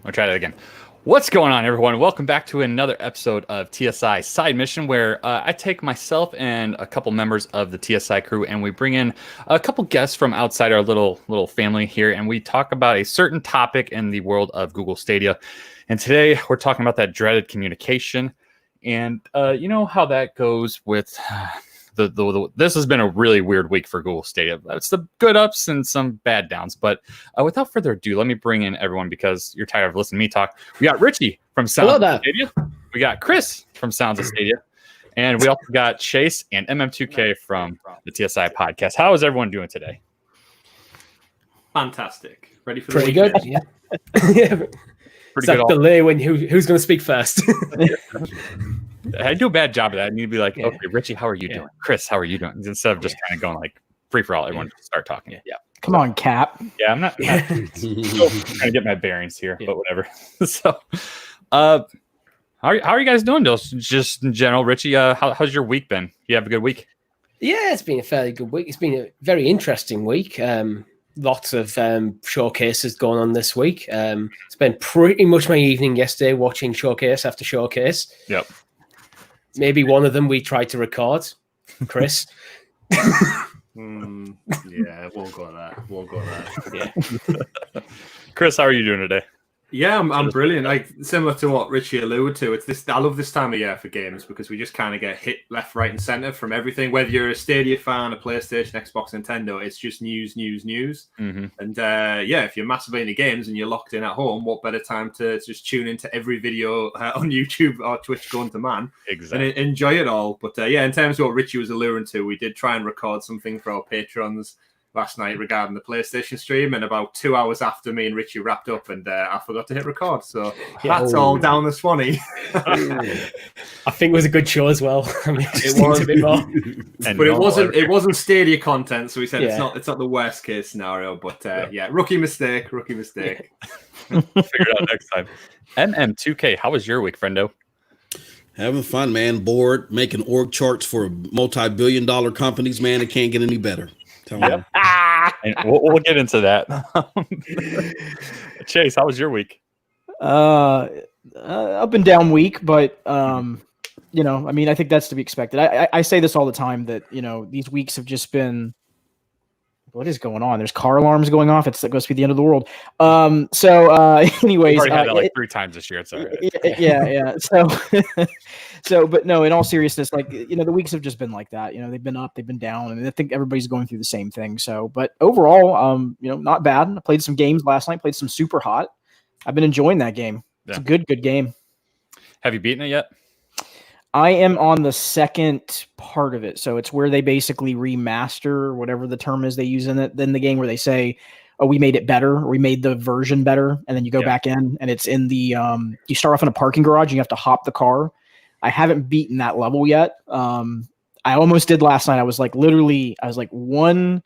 I'll try that again. What's going on, everyone? Welcome back to another episode of TSI Side Mission, where I take myself and a couple members of the TSI crew, and we bring in a couple guests from outside our little family here, and we talk about a certain topic in the world of Google Stadia. And today we're talking about that dreaded communication, and you know how that goes with. This has been a really weird week for Google Stadia. It's the good ups and some bad downs. But without further ado, let me bring in everyone because you're tired of listening to me talk. We got Richie from Sounds of Stadia. We got Chris from Sounds of Stadia. And we also got Chase and MM2K from the TSI podcast. How is everyone doing today? Fantastic. Ready for pretty the good. Yeah. Pretty good. Delay when who's going to speak first. I do a bad job of that. I need to be like, okay, Richie, how are you doing? Chris, how are you doing? Instead of just kind of going like free for all, everyone just start talking. Yeah. Come on, Cap. Yeah, I'm not trying to get my bearings here, but whatever. So, how are you guys doing, just in general? Richie, how's your week been? You have a good week? Yeah, it's been a fairly good week. It's been a very interesting week. Lots of showcases going on this week. Spent pretty much my evening yesterday watching showcase after showcase. Yep. Maybe one of them we tried to record. Chris. Yeah, we'll go there. Yeah. Chris, how are you doing today? Yeah, I'm brilliant. Like similar to what Richie alluded to, it's this. I love this time of year for games because we just kind of get hit left, right, and center from everything. Whether you're a Stadia fan, a PlayStation, Xbox, Nintendo, it's just news. Mm-hmm. And if you're massively into games and you're locked in at home, what better time to just tune into every video on YouTube or Twitch going to man, exactly, and enjoy it all. But in terms of what Richie was alluding to, we did try and record something for our patrons last night regarding the PlayStation stream, and about 2 hours after me and Richie wrapped up, and I forgot to hit record. So that's all down the Swanee. I think it was a good show as well. I mean, it was a bit more, but it wasn't Stadia content. So we said it's not the worst case scenario. But rookie mistake. Figure it out next time. MM2K, how was your week, friendo? Having fun, man. Bored, making org charts for multi-billion-dollar companies, man. It can't get any better. Yep. And we'll get into that. Chase, how was your week? Up and down week, but I mean, I think that's to be expected. I say this all the time that these weeks have just been. What is going on? There's car alarms going off. It's supposed to be the end of the world. Anyways, we've already had that like 3 times this year. It's all right. Yeah. But no, in all seriousness, the weeks have just been like that. They've been up, they've been down, and I think everybody's going through the same thing. So, but overall, not bad. I played some games last night. Played some Super Hot. I've been enjoying that game. It's a good game. Have you beaten it yet? I am on the second part of it. So it's where they basically remaster, whatever the term is they use in it. Then the game where they say, oh, we made it better, or we made the version better. And then you go back in and it's in the, you start off in a parking garage and you have to hop the car. I haven't beaten that level yet. I almost did last night. I was like, one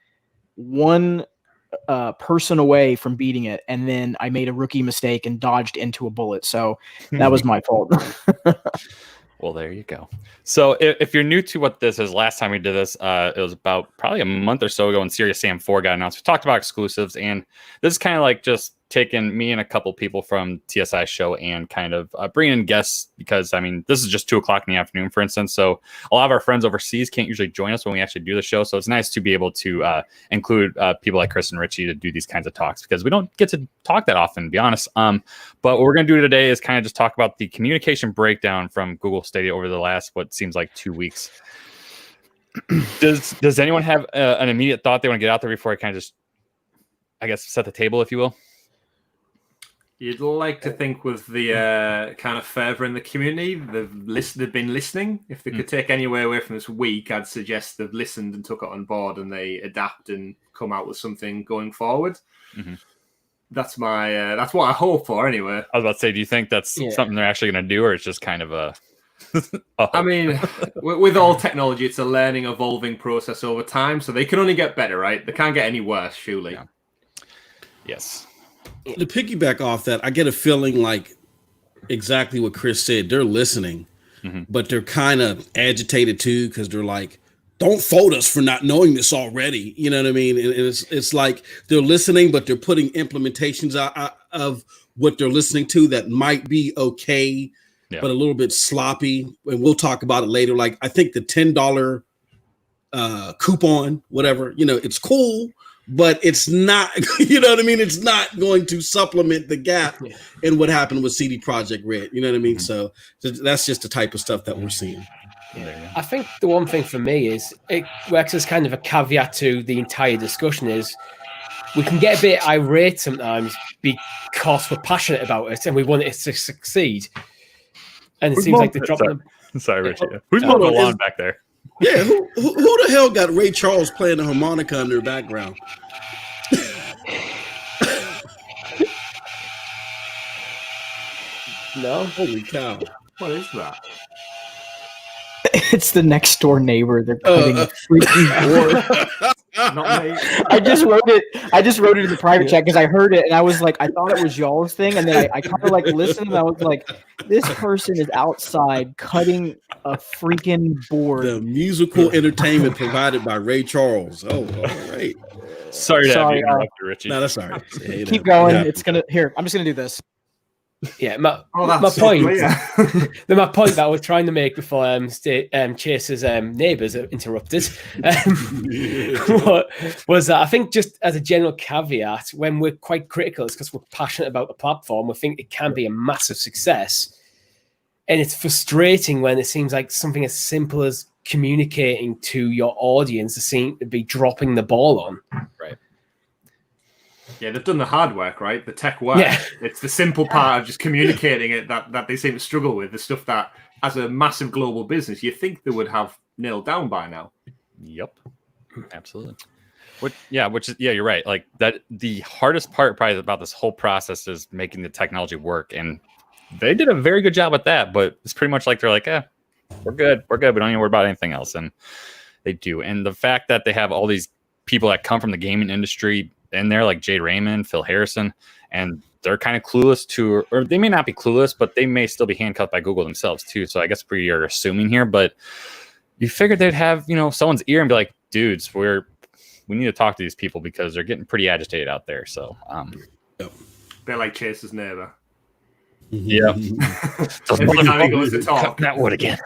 person away from beating it. And then I made a rookie mistake and dodged into a bullet. So that was my fault. Well, there you go. So if you're new to what this is, last time we did this, it was about probably a month or so ago when Serious Sam 4 got announced. We talked about exclusives, and this is kind of like just taking me and a couple people from TSI show and kind of bringing in guests because, I mean, this is just 2:00 in the afternoon, for instance. So a lot of our friends overseas can't usually join us when we actually do the show. So it's nice to be able to include people like Chris and Richie to do these kinds of talks because we don't get to talk that often, to be honest. But what we're going to do today is kind of just talk about the communication breakdown from Google Stadia over the last, what seems like 2 weeks. Does anyone have an immediate thought they want to get out there before I kind of just, I guess, set the table, if you will? You'd like to think with the kind of fervor in the community, they've been listening. If they could take anywhere away from this week, I'd suggest they've listened and took it on board and they adapt and come out with something going forward. Mm-hmm. That's that's what I hope for anyway. I was about to say, do you think that's something they're actually going to do, or it's just kind of a... I mean, with all technology, it's a learning, evolving process over time, so they can only get better, right? They can't get any worse, surely. Yeah. Yes. To piggyback off that, I get a feeling like exactly what Chris said. They're listening, but they're kind of agitated too because they're like, don't fault us for not knowing this already. You know what I mean? And it's like they're listening, but they're putting implementations out of what they're listening to that might be okay, but a little bit sloppy. And we'll talk about it later. Like, I think the $10 coupon, whatever, it's cool, but it's not, you know what I mean? It's not going to supplement the gap in what happened with CD Projekt Red. You know what I mean? So that's just the type of stuff that we're seeing. Yeah. I think the one thing for me is it works as kind of a caveat to the entire discussion is we can get a bit irate sometimes because we're passionate about it and we want it to succeed. And it seems like they dropped them. Sorry, Richie. Who's mowing the lawn back there? Yeah, who the hell got Ray Charles playing the harmonica in their background? No? Holy cow. What is that? It's the next door neighbor. They're cutting a freaking board. Not me. I just wrote it in the private chat because I heard it and I was like, I thought it was y'all's thing, and then I kind of like listened and I was like, this person is outside cutting a freaking board. The musical entertainment provided by Ray Charles. Oh, all right. Sorry to have you interrupt you, Richie. No, that's all right. Hey, Keep going. It's gonna here. I'm just gonna do this. Yeah, my That's point. My point that I was trying to make before Chase's neighbours interrupted was that I think just as a general caveat, when we're quite critical, it's because we're passionate about the platform. We think it can be a massive success, and it's frustrating when it seems like something as simple as communicating to your audience seem to be dropping the ball on. Right. Yeah, they've done the hard work, right? The tech work. Yeah. It's the simple part of just communicating it that they seem to struggle with. The stuff that, as a massive global business, you think they would have nailed down by now. Yep, absolutely. You're right. Like that, the hardest part probably about this whole process is making the technology work, and they did a very good job at that. But it's pretty much like they're like, we're good. We don't need to worry about anything else, and they do. And the fact that they have all these people that come from the gaming industry in there, like Jay Raymond, Phil Harrison, and they're kind of clueless to, or they may not be clueless, but they may still be handcuffed by Google themselves too. So I guess we are assuming here, but you figured they'd have, someone's ear and be like, dudes, we need to talk to these people because they're getting pretty agitated out there. So, They're like Chase's neighbor. Yeah. Every time he goes to talk. That would again.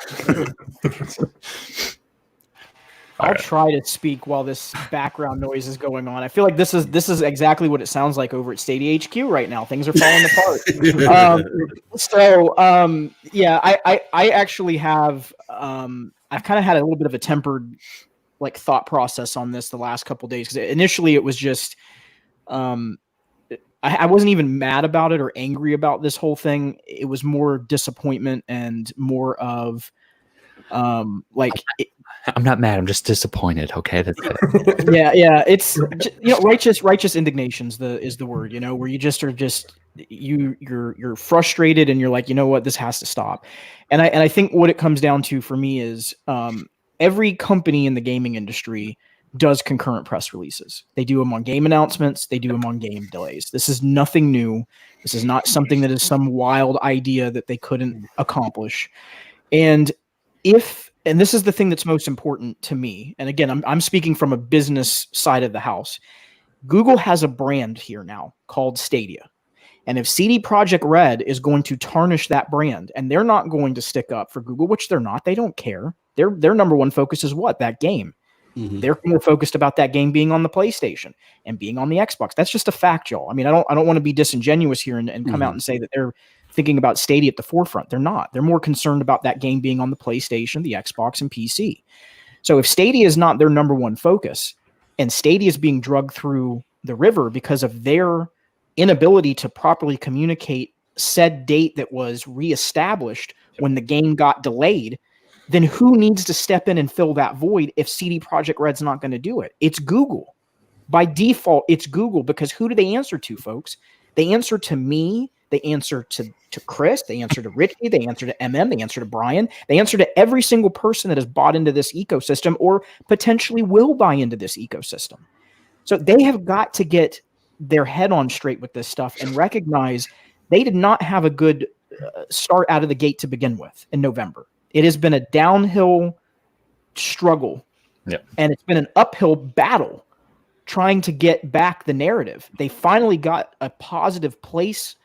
I'll try to speak while this background noise is going on. I feel like this is exactly what it sounds like over at Stadia HQ right now. Things are falling apart. I actually have I've kind of had a little bit of a tempered thought process on this the last couple of days, because initially it was just I wasn't even mad about it or angry about this whole thing. It was more disappointment and more of I'm not mad. I'm just disappointed. Okay, that's it. yeah. It's righteous indignation is the word. Where you just are you're frustrated and you're like, you know what, this has to stop. And I think what it comes down to for me is every company in the gaming industry does concurrent press releases. They do them on game announcements. They do them on game delays. This is nothing new. This is not something that is some wild idea that they couldn't accomplish. And this is the thing that's most important to me. And again, I'm speaking from a business side of the house. Google has a brand here now called Stadia. And if CD Projekt Red is going to tarnish that brand and they're not going to stick up for Google, which they're not, they don't care. Their number one focus is what? That game. Mm-hmm. They're more focused about that game being on the PlayStation and being on the Xbox. That's just a fact, y'all. I mean, I don't want to be disingenuous here and come out and say that they're thinking about Stadia at the forefront. They're not. They're more concerned about that game being on the PlayStation, the Xbox, and PC. So if Stadia is not their number one focus, and Stadia is being drugged through the river because of their inability to properly communicate said date that was reestablished when the game got delayed, then who needs to step in and fill that void if CD Projekt Red's not going to do it? It's Google. By default, it's Google, because who do they answer to, folks? They answer to me. They answer to Chris. They answer to Richie. They answer to MM. They answer to Bryan. They answer to every single person that has bought into this ecosystem or potentially will buy into this ecosystem. So they have got to get their head on straight with this stuff and recognize they did not have a good start out of the gate to begin with in November. It has been a downhill struggle, and it's been an uphill battle trying to get back the narrative. They finally got a positive place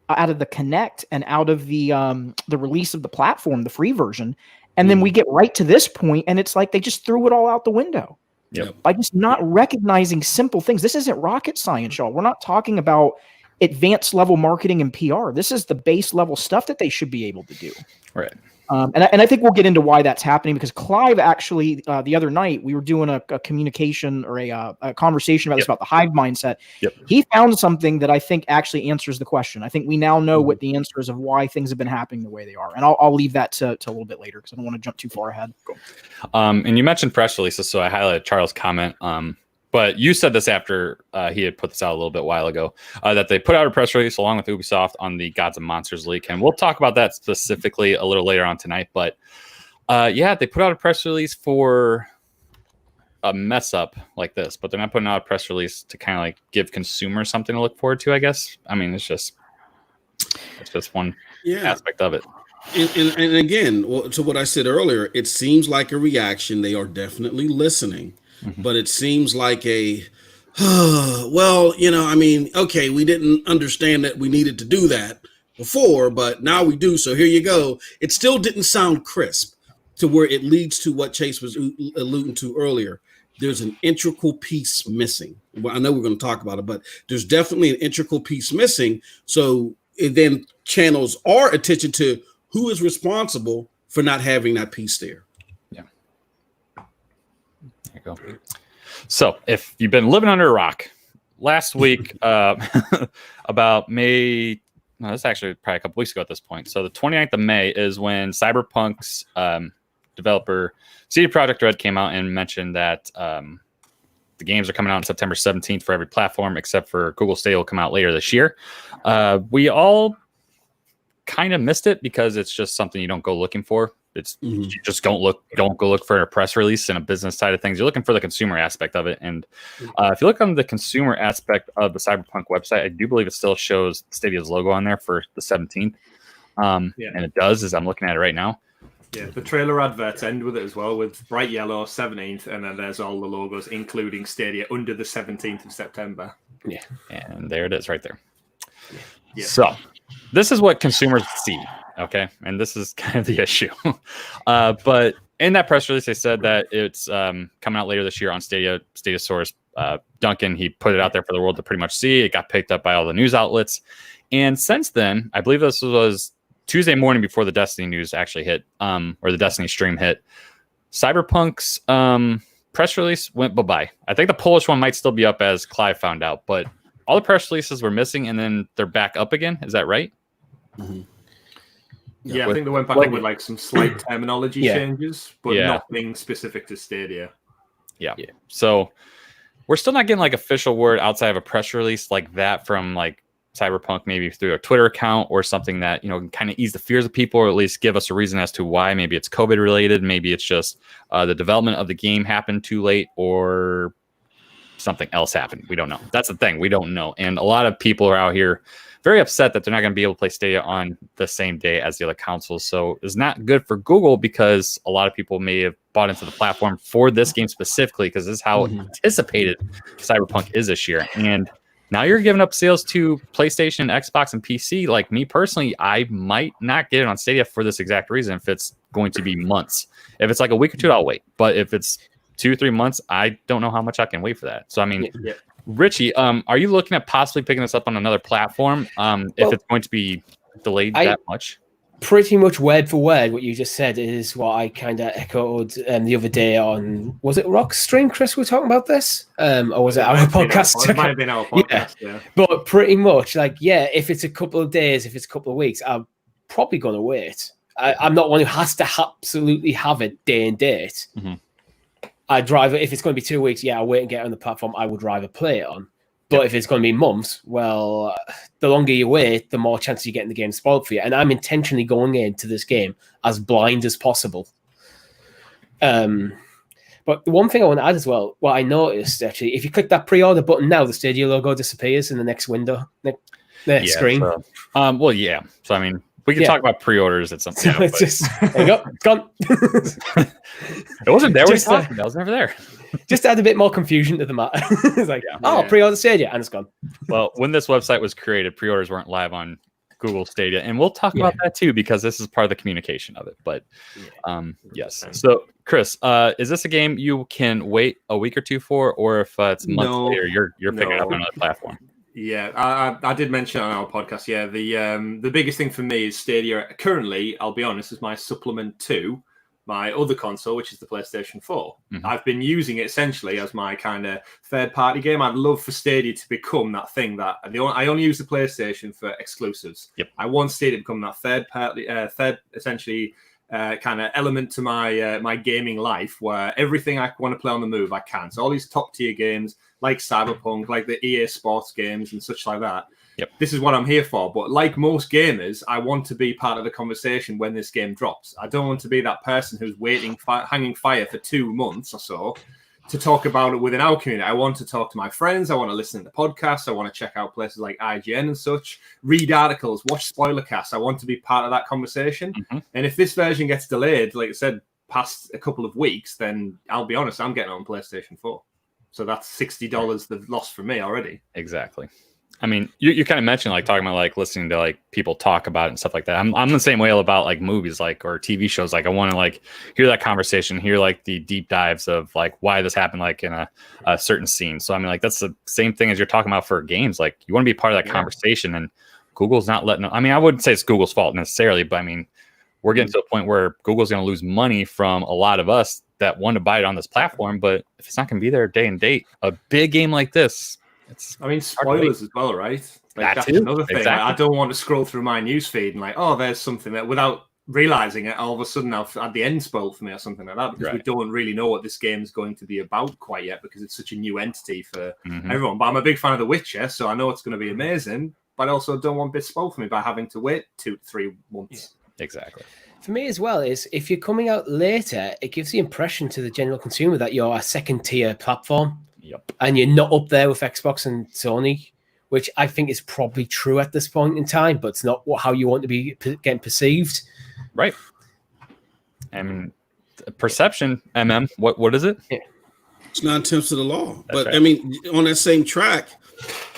out of the Connect and out of the release of the platform, the free version. And then we get right to this point, and it's like they just threw it all out the window. Yep. By just not recognizing simple things. This isn't rocket science, y'all. We're not talking about advanced level marketing and PR. This is the base level stuff that they should be able to do. Right. And I think we'll get into why that's happening, because Clive actually the other night we were doing a communication or a conversation about this, about the hive mindset. Yep. He found something that I think actually answers the question. I think we now know what the answer is of why things have been happening the way they are. And I'll leave that to a little bit later because I don't want to jump too far ahead. Cool. And you mentioned press releases, so I highlighted Charles' comment. But you said this after he had put this out a little bit while ago, that they put out a press release along with Ubisoft on the Gods and Monsters leak. And we'll talk about that specifically a little later on tonight. But yeah, they put out a press release for a mess up like this, but they're not putting out a press release to kind of like give consumers something to look forward to, I guess. I mean, it's just one aspect of it. And again, to what I said earlier, it seems like a reaction. They are definitely listening. But it seems like well, I mean, okay, we didn't understand that we needed to do that before, but now we do. So here you go. It still didn't sound crisp to where it leads to what Chase was alluding to earlier. There's an integral piece missing. Well, I know we're going to talk about it, but there's definitely an integral piece missing. So it then channels our attention to who is responsible for not having that piece there. Go. So if you've been living under a rock, last week about May, no, that's actually probably a couple weeks ago at this point. So the 29th of May is when Cyberpunk's developer CD Projekt Red came out and mentioned that the games are coming out on September 17th for every platform except for Google Stadia will come out later this year. We all kind of missed it because it's just something you don't go looking for. It's you just don't go look for a press release and a business side of things. You're looking for the consumer aspect of it. And if you look on the consumer aspect of the Cyberpunk website, I do believe it still shows Stadia's logo on there for the 17th. And it does, as I'm looking at it right now. Yeah, the trailer adverts end with it as well, with bright yellow 17th, and then there's all the logos, including Stadia, under the 17th of September. Yeah, and there it is right there. Yeah. So this is what consumers see. Okay, and this is kind of the issue. But in that press release, they said that it's coming out later this year on Stadia source. Duncan, he put it out there for the world to pretty much see. It got picked up by all the news outlets. And since then, I believe this was Tuesday morning before the Destiny news actually hit, or the Destiny stream hit, Cyberpunk's press release went bye-bye. I think the Polish one might still be up, as Clive found out, but all the press releases were missing, and then they're back up again. Is that right? Mm-hmm. Yeah, I think they went back up with like some slight terminology changes, but nothing specific to Stadia. Yeah. So we're still not getting like official word outside of a press release like that from like Cyberpunk, maybe through a Twitter account or something that, can kind of ease the fears of people, or at least give us a reason as to why. Maybe it's COVID related. Maybe it's just the development of the game happened too late, or something else happened. We don't know. That's the thing. We don't know. And a lot of people are out here very upset that they're not going to be able to play Stadia on the same day as the other consoles. So it's not good for Google, because a lot of people may have bought into the platform for this game specifically, because this is how anticipated Cyberpunk is this year. And now you're giving up sales to PlayStation, Xbox, and PC. Like me personally, I might not get it on Stadia for this exact reason if it's going to be months. If it's like a week or two, I'll wait. But if it's 2-3 months, I don't know how much I can wait for that. So, I mean... Yeah. Richie, are you looking at possibly picking this up on another platform if it's going to be delayed that much? Pretty much word for word, what you just said is what I kind of echoed the other day on, was it Rock's stream, Chris, we were talking about this? Or was it our podcast? It might have been our podcast, yeah. But pretty much, if it's a couple of days, if it's a couple of weeks, I'm probably going to wait. I'm not one who has to absolutely have it day and date. Mm-hmm. I drive it if it's going to be 2 weeks. I'll wait and get it on the platform I would rather play it on. But if it's going to be months, well, the longer you wait, the more chances you get in the game spoiled for you. And I'm intentionally going into this game as blind as possible. But the one thing I want to add as well, what I noticed actually, if you click that pre-order button now, the Stadia logo disappears in the next window, the screen. So, So I mean, we can talk about pre-orders at some point. It's just, there you go, it's gone. It wasn't there when we talked. That was never there. Just add a bit more confusion to the matter. It's like, pre-order Stadia, and it's gone. Well, when this website was created, pre-orders weren't live on Google Stadia, and we'll talk about that too because this is part of the communication of it. But yes. So, Chris, is this a game you can wait a week or two for, or if it's months later, you're picking it up on another platform? Yeah, I did mention on our podcast. Yeah, the biggest thing for me is Stadia. Currently, I'll be honest, is my supplement to my other console, which is the PlayStation 4. I've been using it essentially as my kind of third-party game. I'd love for Stadia to become that thing that I only use the PlayStation for exclusives. I want Stadia to become that third-party, essentially kind of element to my gaming life, where everything I want to play on the move, I can. So all these top-tier games, like Cyberpunk, like the EA Sports games and such like that. This is what I'm here for. But like most gamers, I want to be part of the conversation when this game drops. I don't want to be that person who's waiting, hanging fire for 2 months or so to talk about it within our community. I want to talk to my friends. I want to listen to podcasts. I want to check out places like IGN and such, read articles, watch spoiler casts. I want to be part of that conversation. And if this version gets delayed, like I said, past a couple of weeks, then I'll be honest, I'm getting it on PlayStation 4. So that's $60 they've lost for me already. Exactly. I mean, you kind of mentioned like talking about like listening to like people talk about it and stuff like that. I'm the same way about like movies, like, or TV shows. Like I want to like hear that conversation, hear like the deep dives of like why this happened, like in a certain scene. So I mean, like that's the same thing as you're talking about for games. Like you want to be part of that conversation, and Google's not letting. I mean, I wouldn't say it's Google's fault necessarily, but I mean, we're getting to a point where Google's going to lose money from a lot of us that want to buy it on this platform. But if it's not going to be there day and date, a big game like this. I mean, spoilers as well, right? Like that's another thing. Exactly. Like, I don't want to scroll through my news feed and like, oh, there's something that without realizing it, all of a sudden I've had the end spoiled for me or something like that, because we don't really know what this game is going to be about quite yet, because it's such a new entity for everyone. But I'm a big fan of The Witcher, so I know it's going to be amazing, but I also don't want bits spoiled for me by having to wait 2 to 3 months. Exactly. For me as well is if you're coming out later, it gives the impression to the general consumer that you're a second tier platform. And you're not up there with Xbox and Sony, which I think is probably true at this point in time, but it's not how you want to be getting perceived. Right. And perception, what is it? It's 9/10 of the law. But right. I mean, on that same track,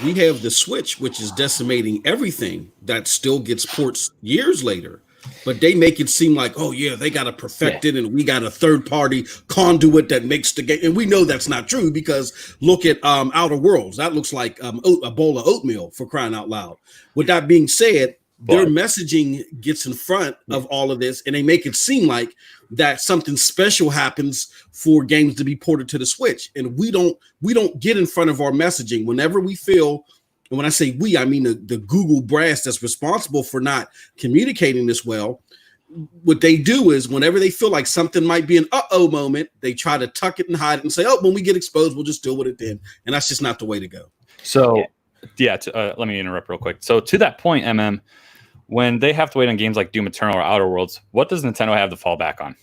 we have the Switch, which is decimating everything that still gets ports years later. But they make it seem like, oh, yeah, they got to perfect it, and we got a third-party conduit that makes the game. And we know that's not true, because look at Outer Worlds. That looks like a bowl of oatmeal, for crying out loud. With that being said, their messaging gets in front of all of this, and they make it seem like that something special happens for games to be ported to the Switch. And we don't get in front of our messaging whenever we feel. And when I say we, I mean the Google brass that's responsible for not communicating this well. What they do is whenever they feel like something might be an uh-oh moment, they try to tuck it and hide it and say, oh, when we get exposed, we'll just deal with it then. And that's just not the way to go. So, let me interrupt real quick. So to that point, when they have to wait on games like Doom Eternal or Outer Worlds, what does Nintendo have to fall back on?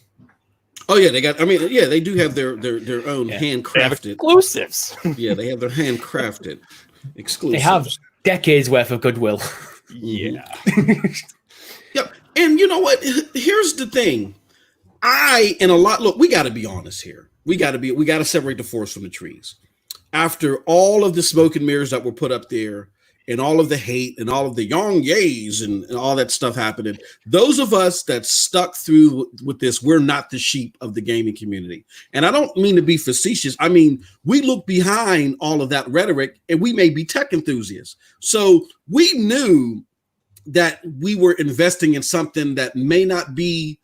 Oh, yeah, they do have their own handcrafted. They have exclusives. Yeah, they have their handcrafted exclusives. They have decades worth of goodwill. Yeah. Yep. And you know what? Here's the thing. Look, we got to be honest here. We got to separate the forest from the trees. After all of the smoke and mirrors that were put up there, and all of the hate and all of the young yays and all that stuff happening, those of us that stuck through with this, we're not the sheep of the gaming community. And I don't mean to be facetious. I mean, we look behind all of that rhetoric, and we may be tech enthusiasts. So we knew that we were investing in something that may not be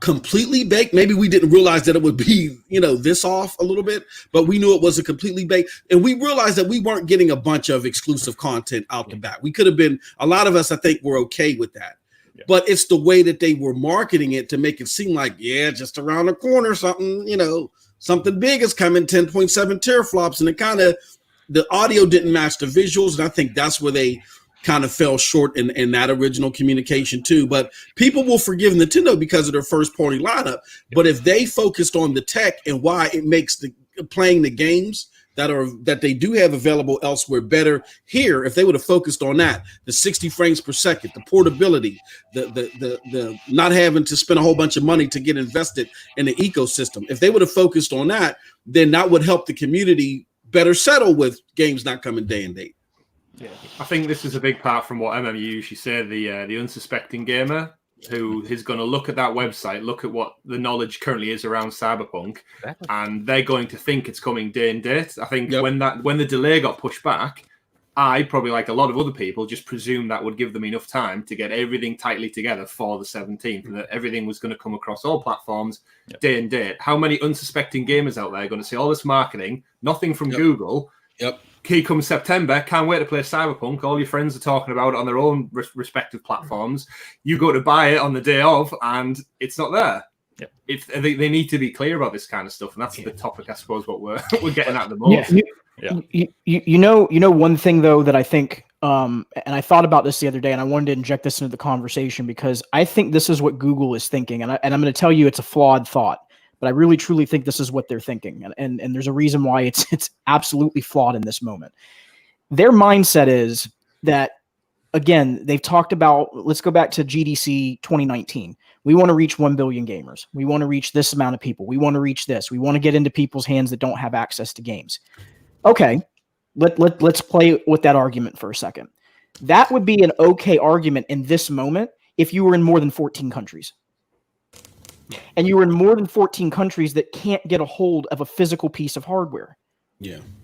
completely baked. Maybe we didn't realize that it would be, this off a little bit, but we knew it wasn't completely baked. And we realized that we weren't getting a bunch of exclusive content out the back. We could have been, a lot of us, I think, were okay with that. Yeah. But it's the way that they were marketing it to make it seem like, just around the corner, something big is coming, 10.7 teraflops. And it the audio didn't match the visuals. And I think that's where they kind of fell short in that original communication too. But people will forgive Nintendo because of their first party lineup. But if they focused on the tech and why it makes playing the games that they do have available elsewhere better here, if they would have focused on that, the 60 frames per second, the portability, the not having to spend a whole bunch of money to get invested in the ecosystem, if they would have focused on that, then that would help the community better settle with games not coming day and date. Yeah, I think this is a big part from what MMU usually say, the unsuspecting gamer who is going to look at that website, look at what the knowledge currently is around Cyberpunk, and they're going to think it's coming day and date. I think when the delay got pushed back, I, probably like a lot of other people, just presumed that would give them enough time to get everything tightly together for the 17th, and that everything was going to come across all platforms day and date. How many unsuspecting gamers out there are going to see all this marketing, nothing from Google? Key comes September, can't wait to play Cyberpunk. All your friends are talking about it on their own respective platforms. You go to buy it on the day of, and it's not there. They need to be clear about this kind of stuff, and that's the topic, I suppose, what we're getting at the most. You know one thing though that I think, and I thought about this the other day, and I wanted to inject this into the conversation because I think this is what Google is thinking, and I'm going to tell you it's a flawed thought. But I really, truly think this is what they're thinking. And there's a reason why it's absolutely flawed in this moment. Their mindset is that, again, they've talked about, let's go back to GDC 2019. We want to reach 1 billion gamers. We want to reach this amount of people. We want to reach this. We want to get into people's hands that don't have access to games. Okay, let's play with that argument for a second. That would be an okay argument in this moment if you were in more than 14 countries. And you were in more than 14 countries that can't get a hold of a physical piece of hardware.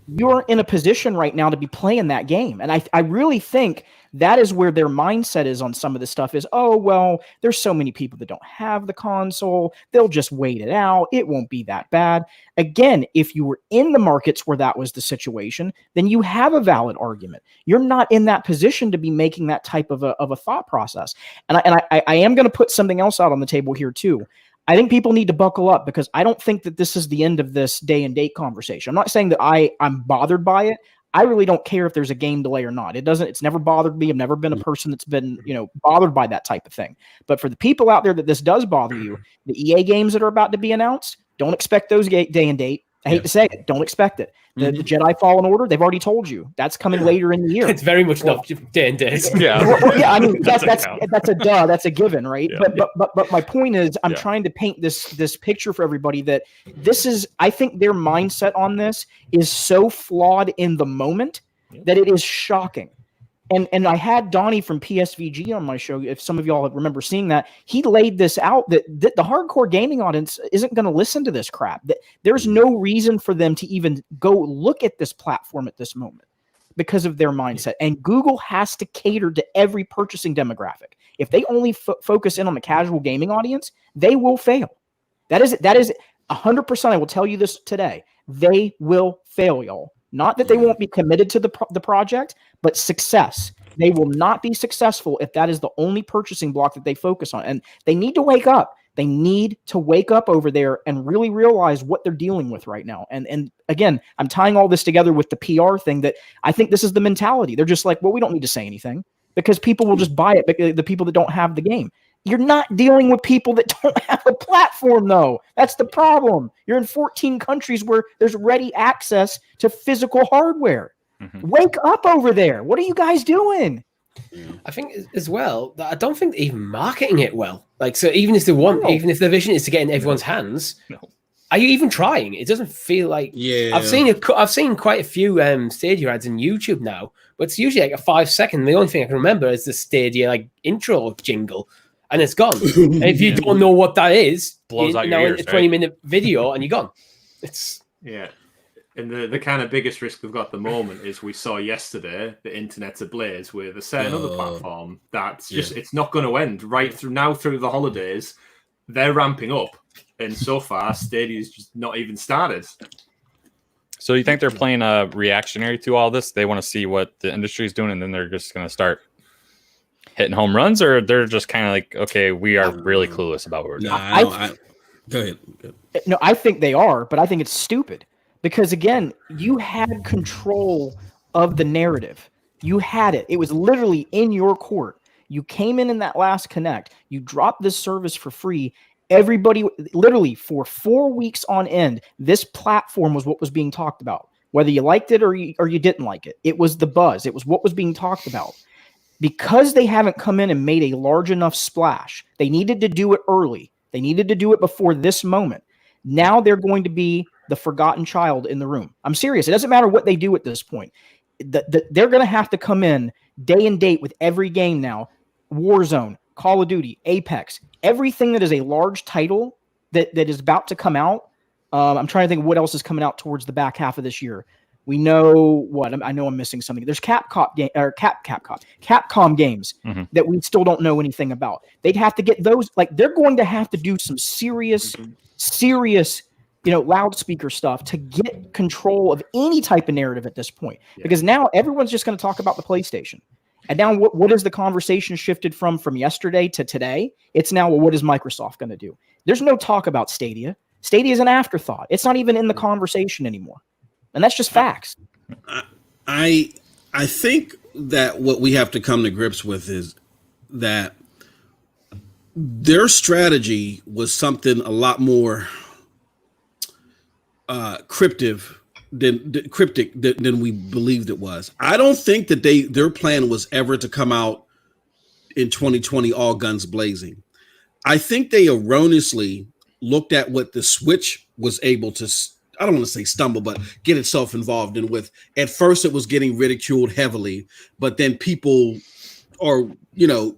You're in a position right now to be playing that game. And I really think that is where their mindset is on some of this stuff is, oh, well, there's so many people that don't have the console. They'll just wait it out. It won't be that bad. Again, if you were in the markets where that was the situation, then you have a valid argument. You're not in that position to be making that type of a thought process. And I am going to put something else out on the table here too. I think people need to buckle up because I don't think that this is the end of this day and date conversation. I'm not saying that I'm bothered by it. I really don't care if there's a game delay or not. It's never bothered me. I've never been a person that's been, bothered by that type of thing. But for the people out there that this does bother you, the EA games that are about to be announced, don't expect those day and date. I hate to say it. Don't expect it. The Jedi Fallen Order, they've already told you that's coming later in the year. It's very much not day and date. I mean that's a duh. That's a given, right? But my point is, I'm trying to paint this picture for everybody that this is. I think their mindset on this is so flawed in the moment that it is shocking. And I had Donnie from PSVG on my show. If some of y'all remember seeing that, he laid this out that the hardcore gaming audience isn't going to listen to this crap. That there's no reason for them to even go look at this platform at this moment because of their mindset. And Google has to cater to every purchasing demographic. If they only focus in on the casual gaming audience, they will fail. That is 100%. I will tell you this today. They will fail, y'all. Not that they won't be committed to the project, but success. They will not be successful if that is the only purchasing block that they focus on. And they need to wake up. They need to wake up over there and really realize what they're dealing with right now. And again, I'm tying all this together with the PR thing that I think this is the mentality. They're just like, well, we don't need to say anything because people will just buy it, the people that don't have the game. You're not dealing with people that don't have a platform, though. That's the problem. You're in 14 countries where there's ready access to physical hardware. Wake up over there. What are you guys doing? I think as well, I don't think they're even marketing it well. Like, so even if they want, even if their vision is to get in everyone's hands, are you even trying? It doesn't feel like. I've seen quite a few Stadia ads on YouTube now, but it's usually like a 5-second. The only thing I can remember is the Stadia like intro jingle. And it's gone. And if you don't know what that is, blows out your ears, a 20-minute video and you're gone. It's And the kind of biggest risk we've got at the moment is we saw yesterday the internet's ablaze with a certain other platform that's just it's not going to end right through the holidays. They're ramping up, and so far Stadia's just not even started. So you think they're playing reactionary to all this? They want to see what the industry is doing, and then they're just going to start hitting home runs, or they're just kind of like, okay, we are really clueless about what we're doing. Go ahead. No, I think they are, but I think it's stupid because again, you had control of the narrative. You had it. It was literally in your court. You came in that last connect. You dropped this service for free. Everybody, literally for 4 weeks on end, this platform was what was being talked about. Whether you liked it or you didn't like it, it was the buzz. It was what was being talked about. Because they haven't come in and made a large enough splash, they needed to do it early. They needed to do it before this moment. Now they're going to be the forgotten child in the room. I'm serious. It doesn't matter what they do at this point. they're going to have to come in day and date with every game now. Warzone, Call of Duty, Apex, everything that is a large title that is about to come out. I'm trying to think what else is coming out towards the back half of this year. We know what I know. I'm missing something. There's Capcom games that we still don't know anything about. They'd have to get those. Like they're going to have to do some serious, loudspeaker stuff to get control of any type of narrative at this point. Yeah. Because now everyone's just going to talk about the PlayStation. And now what is the conversation shifted from yesterday to today? It's now, well, what is Microsoft going to do? There's no talk about Stadia. Stadia is an afterthought. It's not even in the conversation anymore. And that's just facts. I think that what we have to come to grips with is that their strategy was something a lot more cryptic than we believed it was. I don't think that their plan was ever to come out in 2020 all guns blazing. I think they erroneously looked at what the Switch was able to, I don't want to say stumble, but get itself involved in with. At first it was getting ridiculed heavily, but then people are,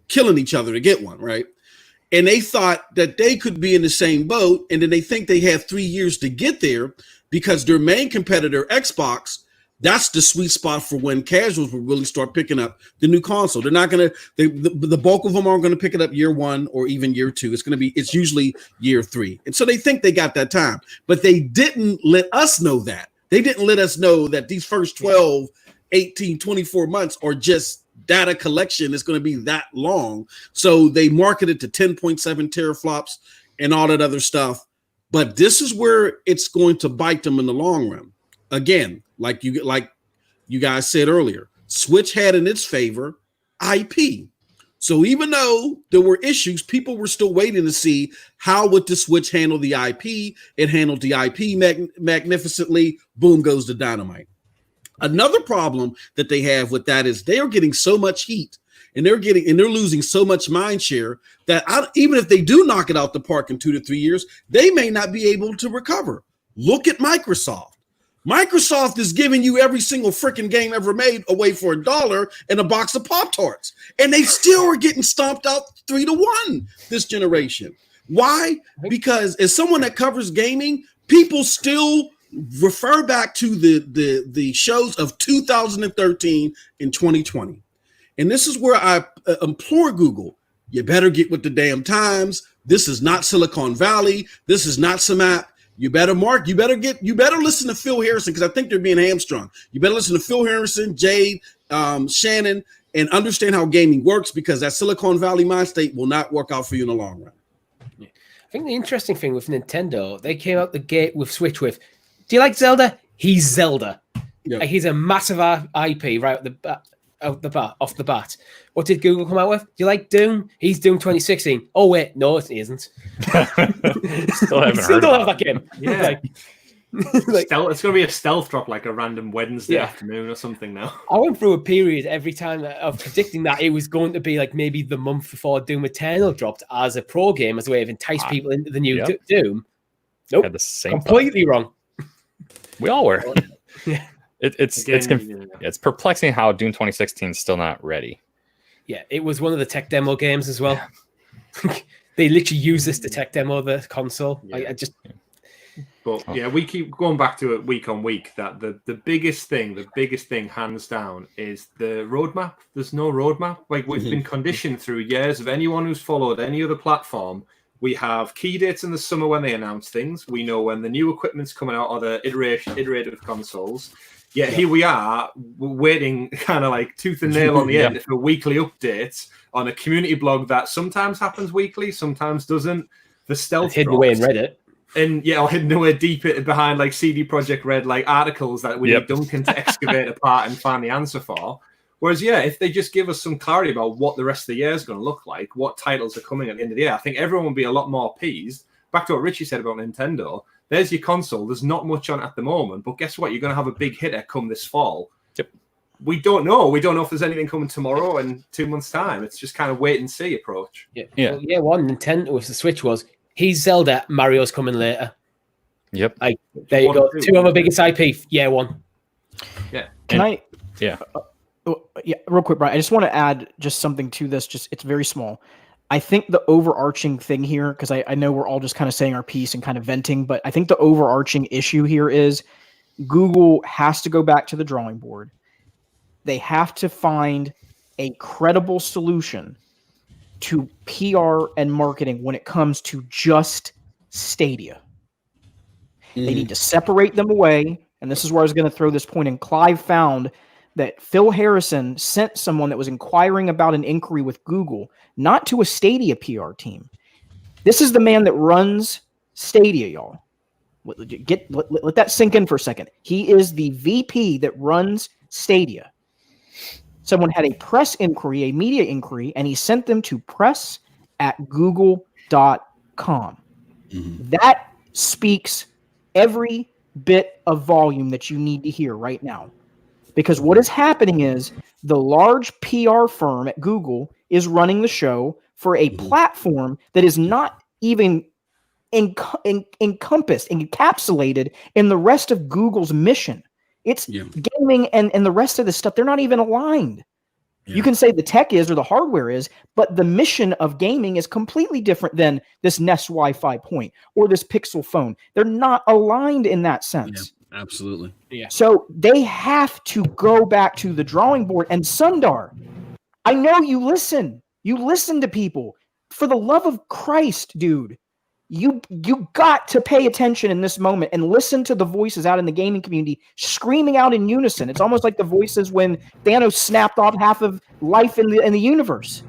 killing each other to get one, right? And they thought that they could be in the same boat, and then they think they have 3 years to get there because their main competitor, Xbox, that's the sweet spot for when casuals will really start picking up the new console. They're not going to, the bulk of them aren't going to pick it up year 1 or even year 2. It's usually year 3. And so they think they got that time, but they didn't let us know that. They didn't let us know that these first 12, 18, 24 months are just data collection is going to be that long. So they marketed to 10.7 teraflops and all that other stuff. But this is where it's going to bite them in the long run. Again, like you guys said earlier, Switch had in its favor IP. So even though there were issues, people were still waiting to see how would the Switch handle the IP. It handled the IP magnificently. Boom goes the dynamite. Another problem that they have with that is they are getting so much heat and they're losing so much mind share that even if they do knock it out the park in 2 to 3 years, they may not be able to recover. Look at Microsoft. Microsoft is giving you every single freaking game ever made away for $1 and a box of Pop-Tarts. And they still are getting stomped out 3-1 this generation. Why? Because as someone that covers gaming, people still refer back to the shows of 2013 and 2020. And this is where I implore Google, you better get with the damn times. This is not Silicon Valley. This is not some app. You better listen to Phil Harrison, because I think they're being hamstrung. You better listen to Phil Harrison, Jade, Shannon, and understand how gaming works, because that Silicon Valley mind state will not work out for you in the long run. I think the interesting thing with Nintendo, they came out the gate with Switch with, do you like Zelda? He's Zelda. Yep. He's a massive IP right off the bat. What did Google come out with? Do you like Doom? He's Doom 2016. Oh wait, no, he isn't. Still haven't heard don't have about that game. Yeah. It's going to be a stealth drop like a random Wednesday afternoon or something now. I went through a period every time of predicting that it was going to be like maybe the month before Doom Eternal dropped as a pro game, as a way of entice people into the new Doom. Nope, had the same completely wrong. We all were. Yeah. It's perplexing how Doom 2016 is still not ready. Yeah, it was one of the tech demo games as well. They literally use this to tech demo the console. Yeah. But we keep going back to it week on week. That the biggest thing, hands down, is the roadmap. There's no roadmap. Like we've been conditioned through years of anyone who's followed any other platform. We have key dates in the summer when they announce things. We know when the new equipment's coming out or the iterative consoles. Yet here we are, waiting kind of like tooth and nail on the end for weekly updates on a community blog that sometimes happens weekly, sometimes doesn't. The stealth hidden away in Reddit. And or hidden away deep behind like CD Projekt Red like articles that we need Duncan to excavate apart and find the answer for. Whereas, if they just give us some clarity about what the rest of the year is going to look like, what titles are coming at the end of the year, I think everyone will be a lot more appeased. Back to what Richie said about Nintendo, there's your console. There's not much on at the moment, but guess what? You're going to have a big hitter come this fall. Yep. We don't know. We don't know if there's anything coming tomorrow and 2 months' time. It's just kind of wait and see approach. Yeah. Well, one Nintendo with the Switch was, he's Zelda, Mario's coming later. Yep. There you go. Two of our biggest IP. Yeah, one. Yeah. Can I Yeah. Yeah, real quick, Brian. I just want to add just something to this. Just it's very small. I think the overarching thing here, because I know we're all just kind of saying our piece and kind of venting, but I think the overarching issue here is Google has to go back to the drawing board. They have to find a credible solution to PR and marketing when it comes to just Stadia. They need to separate them away. And this is where I was going to throw this point in. Clive found that Phil Harrison sent someone that was inquiring about an inquiry with Google, not to a Stadia PR team. This is the man that runs Stadia, y'all. Let that sink in for a second. He is the VP that runs Stadia. Someone had a press inquiry, a media inquiry, and he sent them to press@google.com. That speaks every bit of volume that you need to hear right now. Because what is happening is the large PR firm at Google is running the show for a platform that is not even encompassed, encapsulated in the rest of Google's mission. It's gaming and the rest of the stuff. They're not even aligned. Yeah. You can say the tech is or the hardware is, but the mission of gaming is completely different than this Nest Wi-Fi point or this Pixel phone. They're not aligned in that sense. Yeah, absolutely. Yeah. So they have to go back to the drawing board. And Sundar, I know you listen. You listen to people. For the love of Christ, dude. You got to pay attention in this moment and listen to the voices out in the gaming community screaming out in unison. It's almost like the voices when Thanos snapped off half of life in the universe.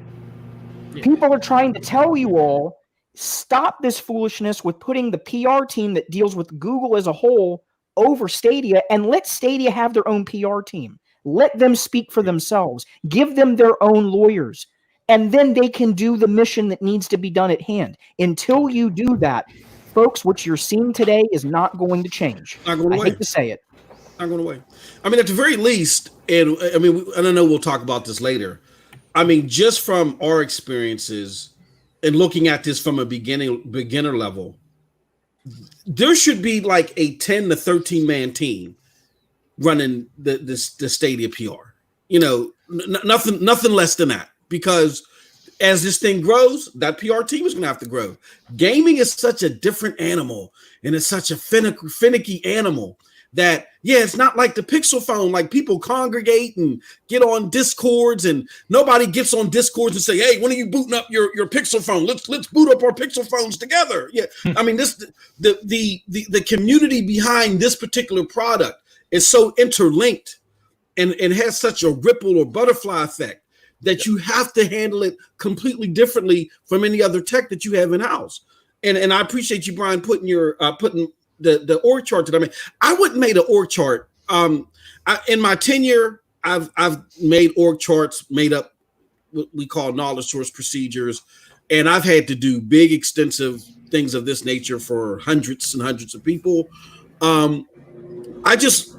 Yeah. People are trying to tell you all, stop this foolishness with putting the PR team that deals with Google as a whole over Stadia and let Stadia have their own PR team. Let them speak for themselves. Give them their own lawyers. And then they can do the mission that needs to be done at hand. Until you do that, folks, what you're seeing today is not going to change. Not going away. I hate to say it. Not going away. I mean, at the very least, and I mean, I don't know, we'll talk about this later. I mean, just from our experiences and looking at this from a beginner level, there should be like a 10 to 13 man team running the Stadia PR. You know, nothing less than that. Because as this thing grows, that PR team is going to have to grow. Gaming is such a different animal, and it's such a finicky animal that, yeah, it's not like the Pixel phone. Like people congregate and get on Discords, and nobody gets on Discords and say, "Hey, when are you booting up your Pixel phone? Let's boot up our Pixel phones together." Yeah, I mean, the community behind this particular product is so interlinked, and has such a ripple or butterfly effect that you have to handle it completely differently from any other tech that you have in house. And I appreciate you, Bryan, putting the org chart that I made. I wouldn't made an org chart. In my tenure, I've made org charts, made up what we call knowledge source procedures, and I've had to do big, extensive things of this nature for hundreds and hundreds of people. I just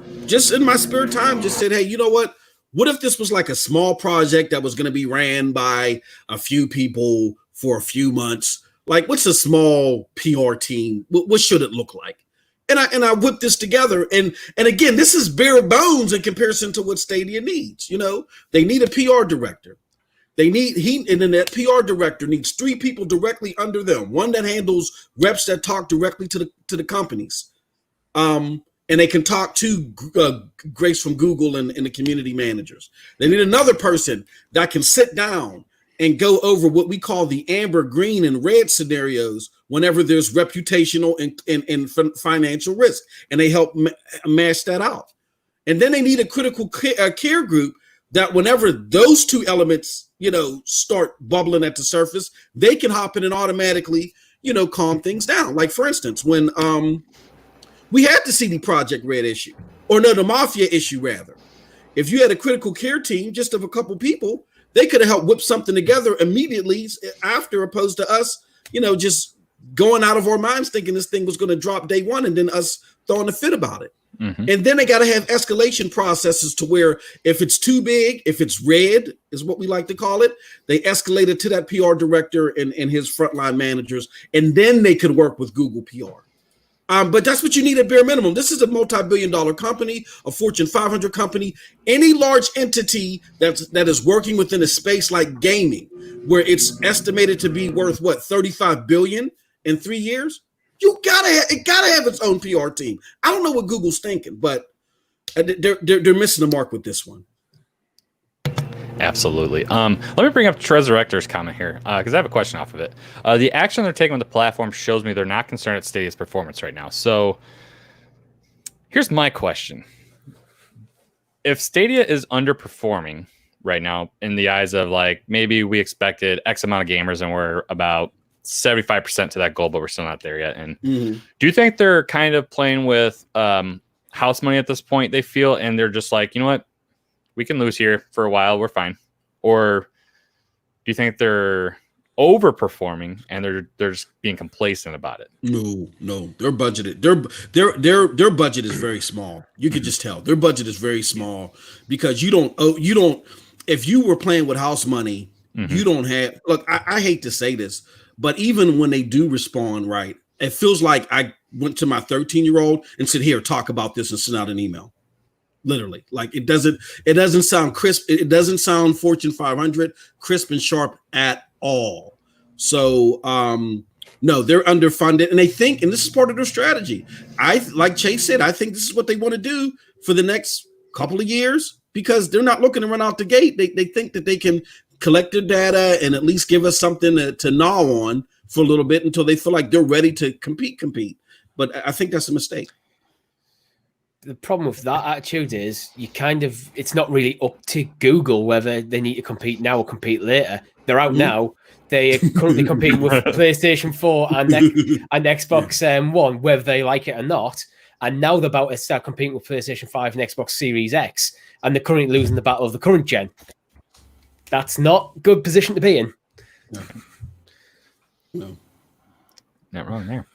in my spare time just said, hey, you know what? What if this was like a small project that was going to be ran by a few people for a few months? Like, what's a small PR team? What should it look like? And I whipped this together. And again, this is bare bones in comparison to what Stadia needs. You know, they need a PR director. And then that PR director needs 3 people directly under them. One that handles reps that talk directly to the companies. And they can talk to Grace from Google and the community managers. They need another person that can sit down and go over what we call the amber, green, and red scenarios whenever there's reputational and financial risk. And they help mash that out. And then they need a critical care group that whenever those 2 elements, you know, start bubbling at the surface, they can hop in and automatically, you know, calm things down. Like, for instance, when we had the CD Projekt Red issue, or no, the Mafia issue, rather. If you had a critical care team just of a couple people, they could have helped whip something together immediately after, opposed to us, you know, just going out of our minds thinking this thing was going to drop day one and then us throwing a fit about it. Mm-hmm. And then they got to have escalation processes to where if it's too big, if it's red is what we like to call it, they escalate it to that PR director and his frontline managers, and then they could work with Google PR. But that's what you need at bare minimum. This is a multi-billion-dollar company, a Fortune 500 company. Any large entity that is working within a space like gaming, where it's estimated to be worth what, $35 billion in 3 years, it gotta have its own PR team. I don't know what Google's thinking, but they're missing the mark with this one. Absolutely. Let me bring up Tresurrector's comment here because I have a question off of it. The action they're taking with the platform shows me they're not concerned at Stadia's performance right now. So here's my question. If Stadia is underperforming right now in the eyes of like maybe we expected X amount of gamers and we're about 75% to that goal, but we're still not there yet. And do you think they're kind of playing with house money at this point, they feel, and they're just like, you know what? We can lose here for a while. We're fine. Or do you think they're overperforming and they're just being complacent about it? No, they're budgeted. Their budget is very small. You could just tell their budget is very small because you don't. If you were playing with house money, you don't have. Look, I hate to say this, but even when they do respond right, it feels like I went to my 13-year-old and said, "Here, talk about this," and sent out an email. Literally, like it doesn't sound crisp. It doesn't sound Fortune 500 crisp and sharp at all. So no, they're underfunded, and they think, and this is part of their strategy. Like Chase said, I think this is what they want to do for the next couple of years because they're not looking to run out the gate. They think that they can collect their data and at least give us something to gnaw on for a little bit until they feel like they're ready to compete. But I think that's a mistake. The problem with that attitude is it's not really up to Google whether they need to compete now or compete later. They're out now. They are currently competing with PlayStation 4 and Xbox One, whether they like it or not. And now they're about to start competing with PlayStation 5 and Xbox Series X. And they're currently losing the battle of the current gen. That's not a good position to be in. No. Not wrong there.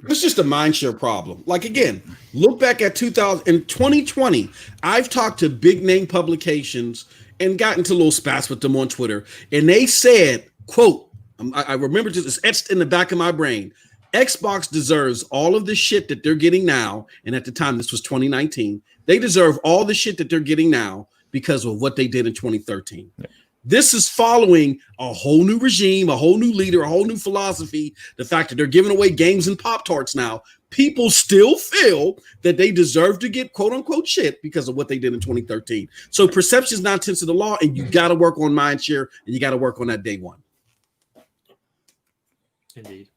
It's just a mindshare problem. Like, again, look back at 2020. I've talked to big name publications and got into little spats with them on Twitter. And they said, quote, I remember this, it's etched in the back of my brain. Xbox deserves all of the shit that they're getting now. And at the time, this was 2019. They deserve all the shit that they're getting now because of what they did in 2013. Yeah. This is following a whole new regime, a whole new leader, a whole new philosophy. The fact that they're giving away games and Pop-Tarts now, people still feel that they deserve to get quote unquote shit because of what they did in 2013. So perception is not tense of the law, and you got to work on mindshare, and you got to work on that day one. Indeed.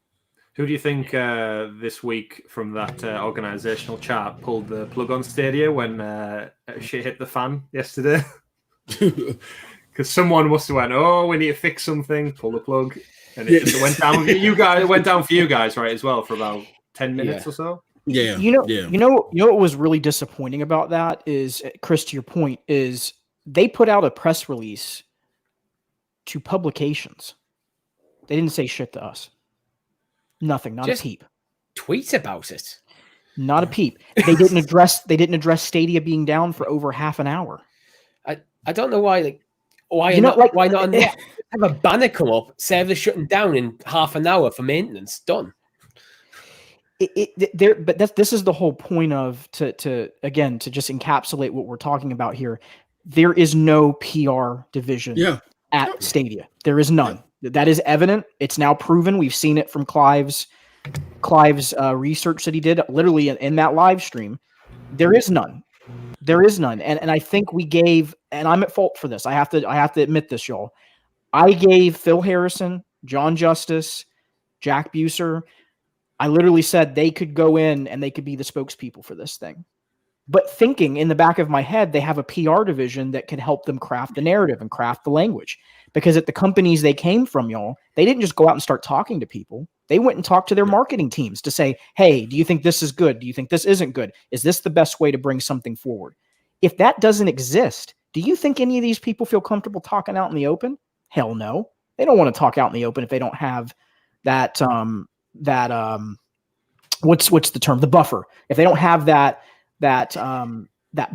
Who do you think this week from that organizational chart pulled the plug on Stadia when shit hit the fan yesterday? Because someone must have went, oh, we need to fix something, pull the plug, and it went down. It went down for you guys, right, as well, for about 10 minutes or so. Yeah, you know what was really disappointing about that is, Chris, to your point, is they put out a press release to publications. They didn't say shit to us. Nothing, not just a peep. Tweets about it. Not a peep. They didn't address Stadia being down for over half an hour. I don't know why. Why not have a banner come up, server shutting down in half an hour for maintenance? Done. This is the whole point of to just encapsulate what we're talking about here. There is no PR division at Stadia. There is none. Yeah. That is evident. It's now proven. We've seen it from Clive's research that he did literally in that live stream. There is none. There is none. And I think we gave, and I'm at fault for this. I have to admit this, y'all. I gave Phil Harrison, John Justice, Jack Buser. I literally said they could go in and they could be the spokespeople for this thing. But thinking in the back of my head, they have a PR division that can help them craft the narrative and craft the language. Because at the companies they came from, y'all, they didn't just go out and start talking to people. They went and talked to their marketing teams to say, hey, do you think this is good? Do you think this isn't good? Is this the best way to bring something forward? If that doesn't exist, do you think any of these people feel comfortable talking out in the open? Hell no. They don't want to talk out in the open if they don't have that what's the term? The buffer. If they don't have that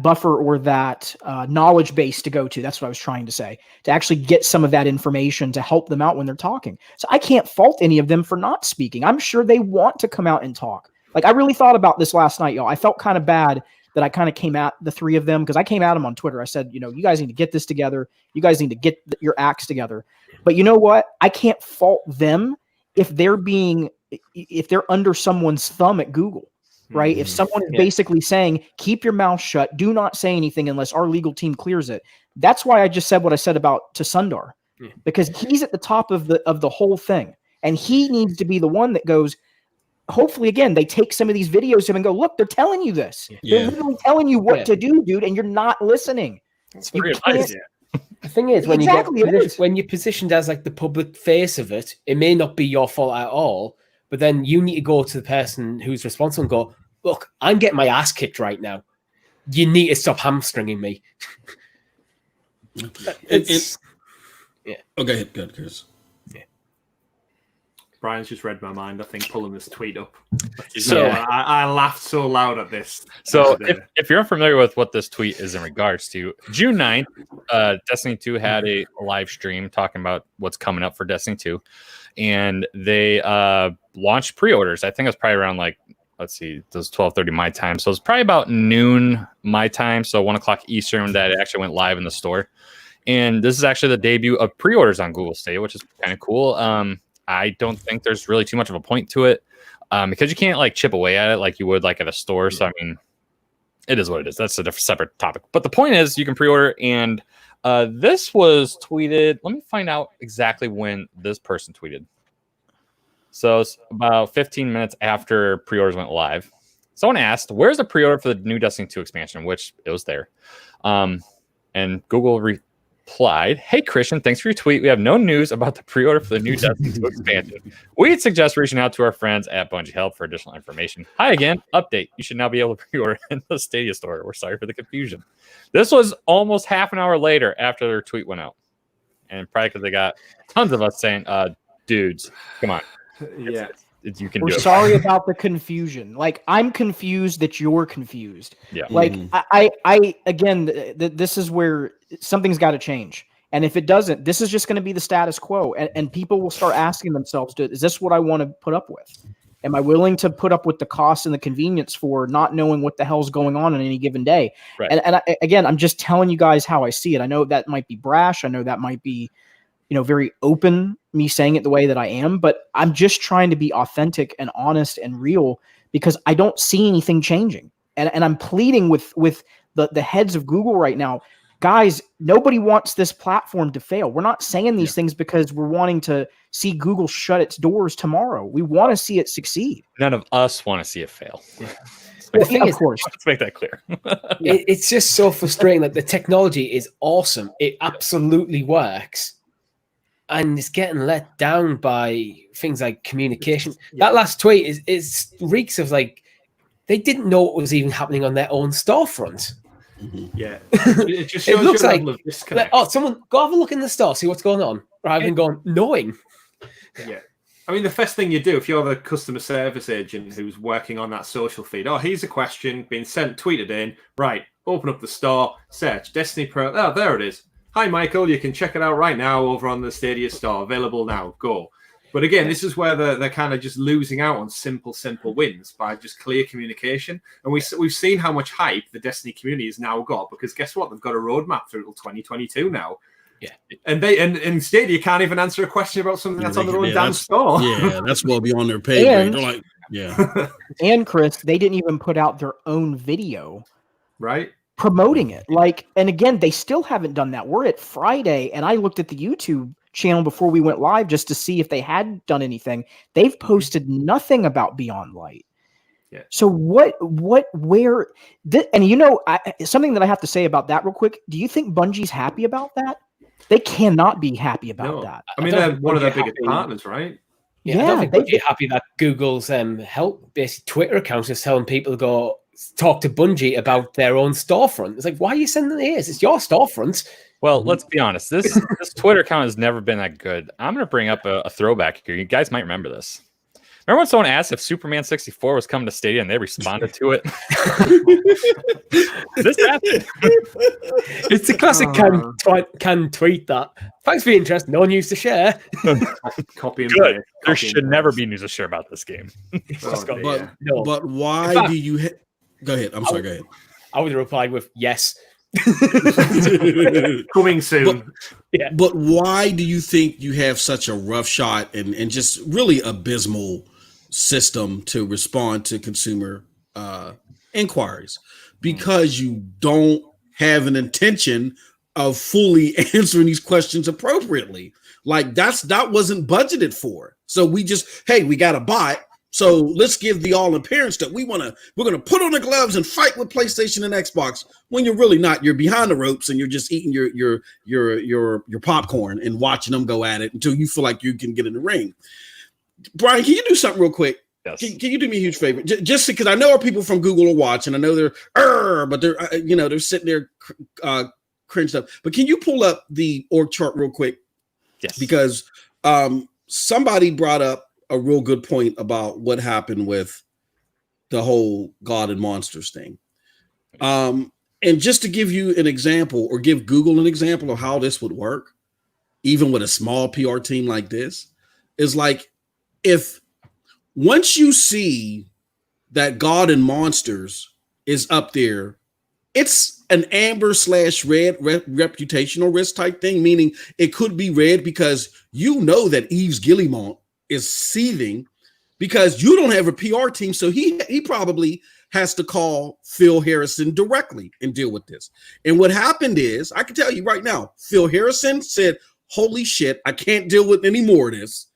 buffer or that knowledge base to go to, that's what I was trying to say, to actually get some of that information to help them out when they're talking. So I can't fault any of them for not speaking. I'm sure they want to come out and talk. Like, I really thought about this last night, y'all. I felt kind of bad that I kind of came at the three of them because I came at them on Twitter. I said, you guys need to get this together. You guys need to get your acts together. But you know what? I can't fault them if they're under someone's thumb at Google, right? If someone is basically saying, keep your mouth shut, do not say anything unless our legal team clears it. That's why I just said what I said about to Sundar, because he's at the top of the whole thing. And he needs to be the one that goes, hopefully, again, they take some of these videos of him and go, look, they're telling you this. Yeah. They're literally telling you what to do, dude, and you're not listening. The thing is, when when you're positioned as like the public face of it, it may not be your fault at all, but then you need to go to the person who's responsible and go, look, I'm getting my ass kicked right now. You need to stop hamstringing me. Okay, good, Chris. Brian's just read my mind, I think, pulling this tweet up. So I laughed so loud at this. So if you're unfamiliar with what this tweet is in regards to, June 9th, Destiny 2 had a live stream talking about what's coming up for Destiny 2. And they launched pre-orders. I think it was probably around let's see, it was 12:30 my time. So it's probably about noon my time. So 1 o'clock Eastern that it actually went live in the store. And this is actually the debut of pre-orders on Google Stadia, which is kind of cool. I don't think there's really too much of a point to it because you can't chip away at it like you would at a store. So, I mean, it is what it is. That's a separate topic. But the point is you can pre-order. And this was tweeted. Let me find out exactly when this person tweeted. So it's about 15 minutes after pre-orders went live. Someone asked, where's the pre-order for the new Destiny 2 expansion? Which it was there. And Google replied, hey, Christian, thanks for your tweet. We have no news about the pre-order for the new Destiny 2 expansion. We'd suggest reaching out to our friends at Bungie Help for additional information. Hi again. Update. You should now be able to pre-order in the Stadia store. We're sorry for the confusion. This was almost half an hour later after their tweet went out. And probably because they got tons of us saying, dudes, come on. Yeah. You can We're do it. sorry about the confusion. I'm confused that you're confused. Yeah. I again, this is where something's got to change. And if it doesn't, this is just going to be the status quo. And people will start asking themselves, is this what I want to put up with? Am I willing to put up with the cost and the convenience for not knowing what the hell's going on any given day? Right. And again, I'm just telling you guys how I see it. I know that might be brash. I know that might be, very open, me saying it the way that I am, but I'm just trying to be authentic and honest and real because I don't see anything changing. And I'm pleading with the heads of Google right now. Guys, nobody wants this platform to fail. We're not saying these things because we're wanting to see Google shut its doors tomorrow. We want to see it succeed. None of us want to see it fail. Yeah. Of course. Let's make that clear. It's just so frustrating. The technology is awesome. It absolutely works. And it's getting let down by things like communication. That last tweet is reeks of they didn't know what was even happening on their own storefront. Mm-hmm. Yeah, it just shows it looks someone go have a look in the store, see what's going on, rather than going knowing. Yeah, I mean the first thing you do if you're the customer service agent who's working on that social feed. Oh, here's a question being tweeted in. Right, open up the store, search Destiny Pro. Oh, there it is. Hi, Michael. You can check it out right now over on the Stadia store. Available now. Go. But again, this is where they're kind of just losing out on simple wins by just clear communication. And we've seen how much hype the Destiny community has now got because guess what? They've got a roadmap through till 2022 now. Yeah. And Stadia can't even answer a question about something that's on their own damn store. Yeah, that's well beyond their pay grade. They're like, yeah. And Chris, they didn't even put out their own video. Right. Promoting it. And again, they still haven't done that. We're at Friday, and I looked at the YouTube channel before we went live just to see if they had done anything. They've posted nothing about Beyond Light. Yeah. So something that I have to say about that real quick. Do you think Bungie's happy about that? They cannot be happy about that. I mean, they're one of their biggest partners, right? Yeah, I don't think they're happy that Google's help-based Twitter account is telling people to go talk to Bungie about their own storefront. It's why are you sending this? It's your storefront. Well, let's be honest. This Twitter account has never been that good. I'm going to bring up a throwback here. You guys might remember this. Remember when someone asked if Superman 64 was coming to Stadia and they responded to it? This happened. It's a classic can tweet that. Thanks for your interest. No news to share. Copy and Good. paste. There should never be news to share about this game. But why do you... Go ahead. I'm sorry. Go ahead. I would have replied with yes. Coming soon. But why do you think you have such a rough shot and just really abysmal system to respond to consumer inquiries? Because you don't have an intention of fully answering these questions appropriately. Like that wasn't budgeted for. So we got a bot. So let's give the all appearance that we're gonna put on the gloves and fight with PlayStation and Xbox when you're really not. You're behind the ropes and you're just eating your popcorn and watching them go at it until you feel like you can get in the ring. Bryan, can you do something real quick? Yes. Can you do me a huge favor? Just because I know our people from Google are watching. I know but they're sitting there cringed up. But can you pull up the org chart real quick? Yes. Because somebody brought up a real good point about what happened with the whole God and Monsters thing. And just to give you an example, or give Google an example of how this would work, even with a small PR team like this, is like if once you see that God and Monsters is up there, it's an amber / red reputational risk type thing, meaning it could be red because you know that Yves Guillemot is seething because you don't have a PR team. So he probably has to call Phil Harrison directly and deal with this. And what happened is, I can tell you right now, Phil Harrison said, holy shit, I can't deal with any more of this.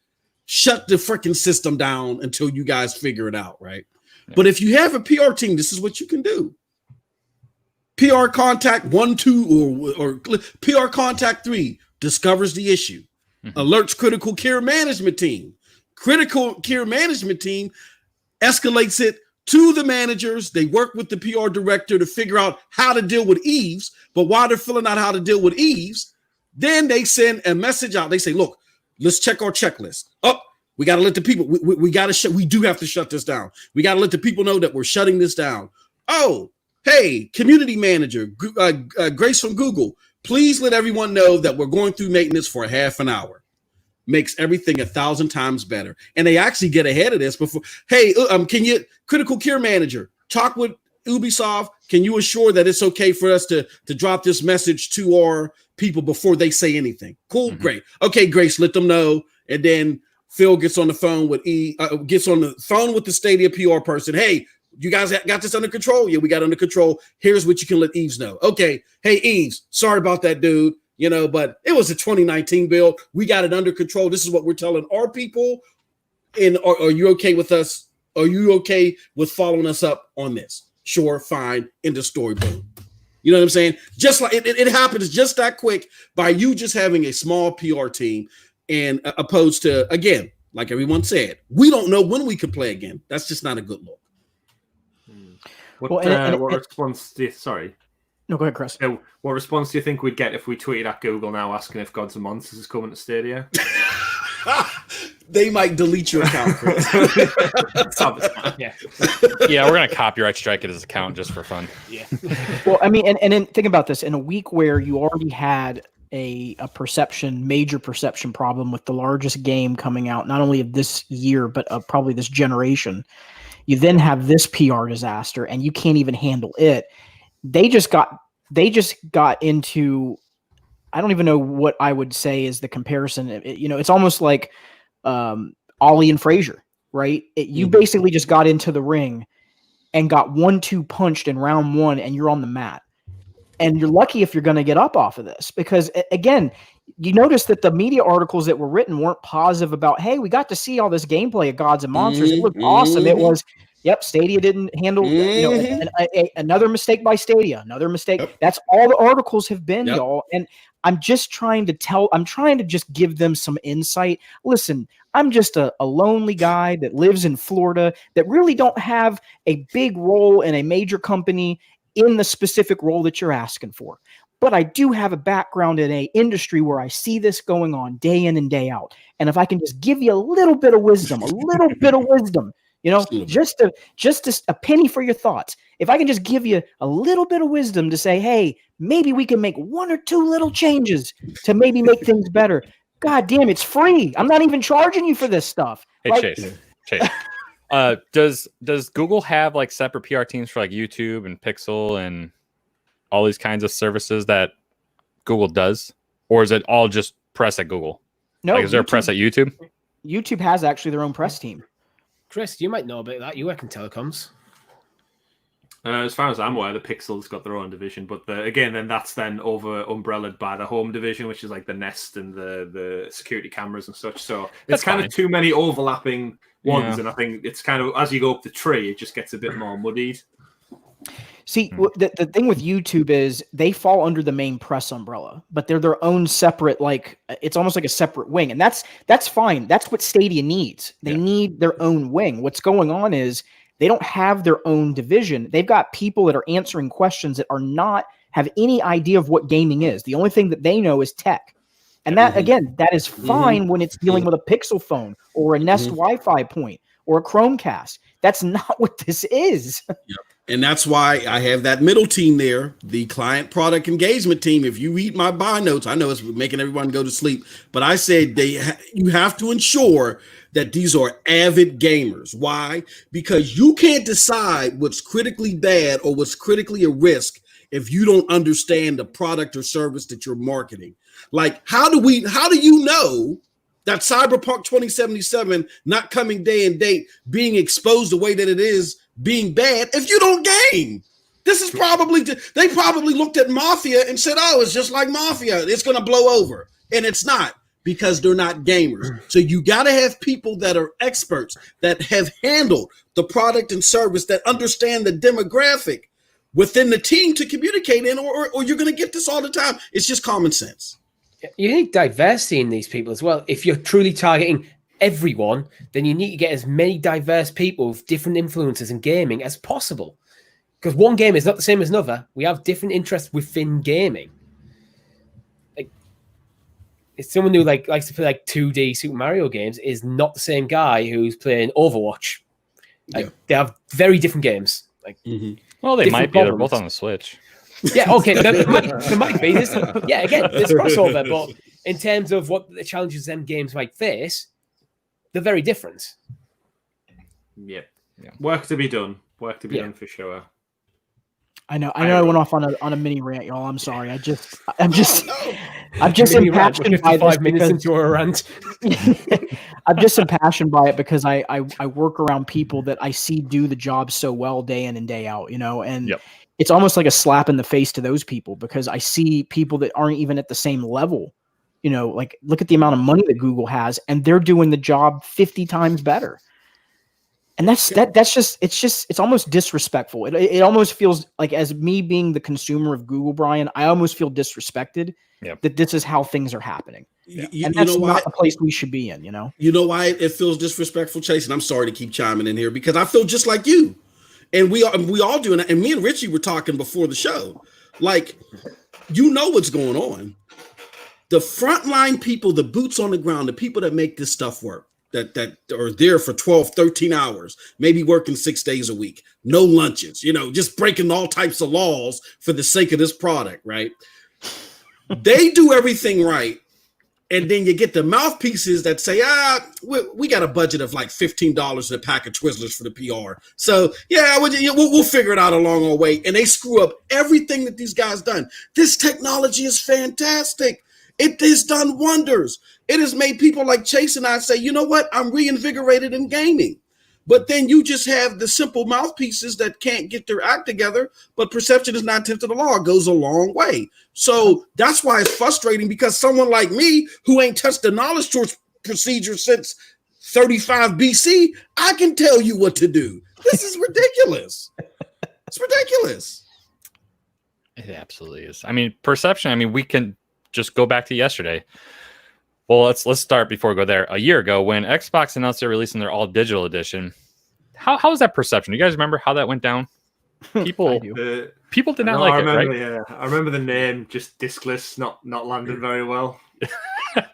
Shut the freaking system down until you guys figure it out, right? Yeah. But if you have a PR team, this is what you can do. PR contact 1, 2, or PR contact 3 discovers the issue. Alerts critical care management team. Critical care management team escalates it to the managers. They work with the PR director to figure out how to deal with Yves. But while they're filling out how to deal with Yves, then they send a message out. They say, look, let's check our checklist. Oh, we got to let the people, we got to we do have to shut this down. We got to let the people know that we're shutting this down. Oh, hey, community manager, Grace from Google, please let everyone know that we're going through maintenance for a half an hour. Makes everything 1,000 times better. And they actually get ahead of this before. Hey, can you, critical care manager, talk with Ubisoft? Can you assure that it's okay for us to drop this message to our people before they say anything? Cool, great. Okay, Grace, let them know. And then Phil gets on the phone with the Stadia PR person. Hey, you guys got this under control? Yeah, we got under control. Here's what you can let Yves know. Okay, hey, Yves, sorry about that, dude. But it was a 2019 build. We got it under control. This is what we're telling our people. And are you okay with us? Are you okay with following us up on this? Sure, fine. End of story, boom. You know what I'm saying? Just like it happens just that quick by you just having a small PR team, and opposed to, again, like everyone said, we don't know when we can play again. That's just not a good look. What response do you, sorry. No, go ahead, Chris. What response do you think we'd get if we tweeted at Google now asking if Gods and Monsters is coming to Stadia? They might delete your account, Chris. Yeah, we're gonna copyright strike it as account just for fun. Yeah. Well, I mean, and then think about this: in a week where you already had a major perception problem with the largest game coming out, not only of this year but of probably this generation, you then have this PR disaster, and you can't even handle it. They just got into, I don't even know what I would say is the comparison. It's almost like Ollie and Frazier, right? You basically just got into the ring and got 1-2 punched in round 1, and you're on the mat. And you're lucky if you're going to get up off of this, because again, you notice that the media articles that were written weren't positive about, hey, we got to see all this gameplay of Gods and Monsters. It looked awesome. It was, yep, Stadia didn't handle another mistake by Stadia, another mistake. Yep. That's all the articles have been, y'all. And I'm just trying to just give them some insight. Listen, I'm just a lonely guy that lives in Florida that really don't have a big role in a major company in the specific role that you're asking for. but I do have a background in a industry where I see this going on day in and day out. And if I can just give you a little bit of wisdom, you know, just a penny for your thoughts. If I can just give you a little bit of wisdom to say, hey, maybe we can make one or two little changes to maybe make things better. God damn, it's free. I'm not even charging you for this stuff. Hey, like, Chase. Does Google have like separate PR teams for like YouTube and Pixel and all these kinds of services that Google does, or is it all just press at Google? No, like, is there a press at YouTube? YouTube has actually their own press team. Chris, you might know about that. You work in telecoms. As far as I'm aware, the Pixel's got their own division, but then that's over umbrellaed by the Home division, which is like the Nest and the security cameras and such. So it's kind of too many overlapping ones, and I think it's kind of, as you go up the tree, it just gets a bit more muddied. See, the thing with YouTube is they fall under the main press umbrella, but they're their own separate, like, it's almost like a separate wing. And that's fine. That's what Stadia needs. They need their own wing. What's going on is they don't have their own division. They've got people that are answering questions that have any idea of what gaming is. The only thing that they know is tech. And that, again, that is fine when it's dealing with a Pixel phone or a Nest Wi-Fi point or a Chromecast. That's not what this is. Yep. And that's why I have that middle team there, the client product engagement team. If you read my buy notes, I know it's making everyone go to sleep, but I said you have to ensure that these are avid gamers. Why? Because you can't decide what's critically bad or what's critically a risk if you don't understand the product or service that you're marketing. Like, how do you know that Cyberpunk 2077 not coming day and date, being exposed the way that it is, being bad, if you don't game? This is they probably looked at Mafia and said, oh, it's just like Mafia, it's going to blow over. And it's not, because they're not gamers. So you got to have people that are experts, that have handled the product and service, that understand the demographic within the team to communicate in, or you're going to get this all the time. It's just common sense. You need diversity in these people as well. If you're truly targeting everyone, then you need to get as many diverse people with different influences in gaming as possible. Because one game is not the same as another. We have different interests within gaming. Like, it's someone who likes to play like 2D Super Mario games is not the same guy who's playing Overwatch. Like, they have very different games. Like, well, they might be. They're both on the Switch. Yeah, okay. There might be. Yeah, again, there's crossover, but in terms of what the challenges them games might face, they're very different. Yeah. Work to be done. Work to be done for sure. I know I went off on a mini rant, y'all. I'm sorry. I'm just impassioned by this minutes into a rant. I'm just impassioned by it because I work around people that I see do the job so well day in and day out, and it's almost like a slap in the face to those people, because I see people that aren't even at the same level. Like, look at the amount of money that Google has, and they're doing the job 50 times better. And it's almost disrespectful. It almost feels like, as me being the consumer of Google, Bryan, I almost feel disrespected that this is how things are happening. And that's not the place we should be in, You know why it feels disrespectful, Chase? And I'm sorry to keep chiming in here, because I feel just like you. And we all do. And me and Richie were talking before the show. Like, what's going on. The frontline people, the boots on the ground, the people that make this stuff work, that are there for 12, 13 hours, maybe working 6 days a week, no lunches, just breaking all types of laws for the sake of this product, right? They do everything right. And then you get the mouthpieces that say, we got a budget of like $15 in a pack of Twizzlers for the PR. So, we'll figure it out along our way. And they screw up everything that these guys done. This technology is fantastic. It has done wonders. It has made people like Chase and I say, you know what? I'm reinvigorated in gaming. But then you just have the simple mouthpieces that can't get their act together, but perception is 9/10 of the law. It goes a long way. So that's why it's frustrating, because someone like me, who ain't touched the knowledge source procedure since 35 BC, I can tell you what to do. This is ridiculous. It's ridiculous. It absolutely is. I mean, perception, we can just go back to yesterday. Well, let's start before we go there. A year ago, when Xbox announced they're releasing their all digital edition, how was that perception? Do you guys remember how that went down? People, People did not No, like I it, remember, right? Yeah, I remember the name, just discless, not landed very well.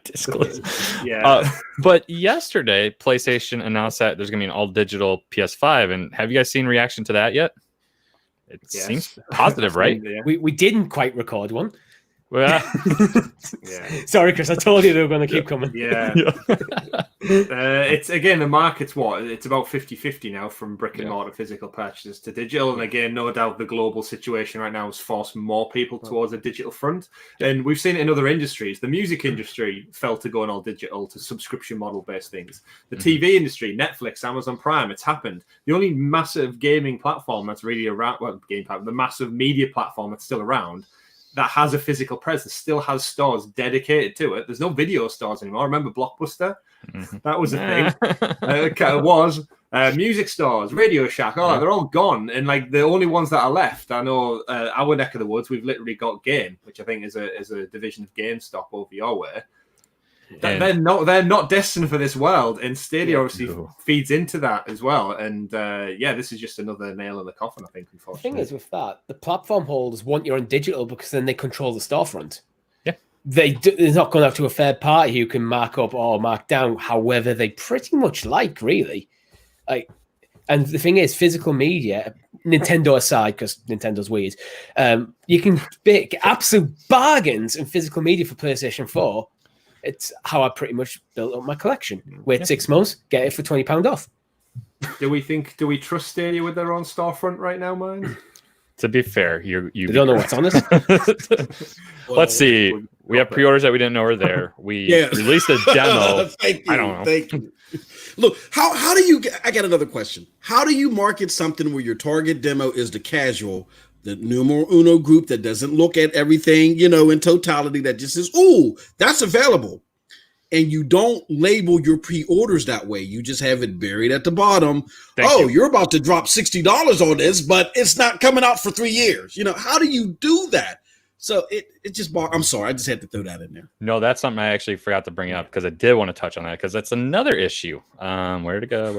Disclose. Yeah. But yesterday, PlayStation announced that there's going to be an all-digigal PS5, and have you guys seen reaction to that yet? It Yes. seems positive, right? Yeah. We didn't quite record one. Well, Yeah. Sorry, Chris. I told you they were going to keep coming. Yeah. yeah. It's again, the market's what? It's about 50-50 now from brick and Yeah. mortar physical purchases to digital. And again, no doubt the global situation right now has forced more people towards a digital front. And we've seen it in other industries. The music industry fell to going all digital to subscription model based things. The TV industry, Netflix, Amazon Prime, it's happened. The only massive gaming platform that's really around, the massive media platform that's still around, that has a physical presence, still has stores dedicated to it. There's no video stores anymore. I remember Blockbuster. That was a thing. It was. Music stores, Radio Shack, all that, they're all gone. And like the only ones that are left, I know our neck of the woods, we've literally got Game, which I think is a division of GameStop over your way. They're not destined for this world, and Stadia obviously feeds into that as well. And this is just another nail in the coffin, I think. The Unfortunately, thing is with that, the platform holders want you on digital because then they control the storefront. Yeah, they're not going up to a third party who can mark up or mark down however they pretty much like, really. And the thing is, physical media, Nintendo aside, because Nintendo's weird, you can pick absolute bargains in physical media for PlayStation 4. It's how I pretty much built up my collection. Wait 6 months, get it for £20 off. do we trust Stadia with their own storefront right now, man? To be fair, you don't know what's on it. Let's see. We have pre-orders that we didn't know were there. We released a demo. Thank you. I don't know. Thank you. Look, how do you? I got another question. How do you market something where your target demo is the casual, the numero uno group that doesn't look at everything, in totality, that just says, "Ooh, that's available," and you don't label your pre-orders that way. You just have it buried at the bottom. You're about to drop $60 on this, but it's not coming out for 3 years. How do you do that? So it just, I'm sorry, I just had to throw that in there. No, that's something I actually forgot to bring up because I did want to touch on that because that's another issue. Where to go?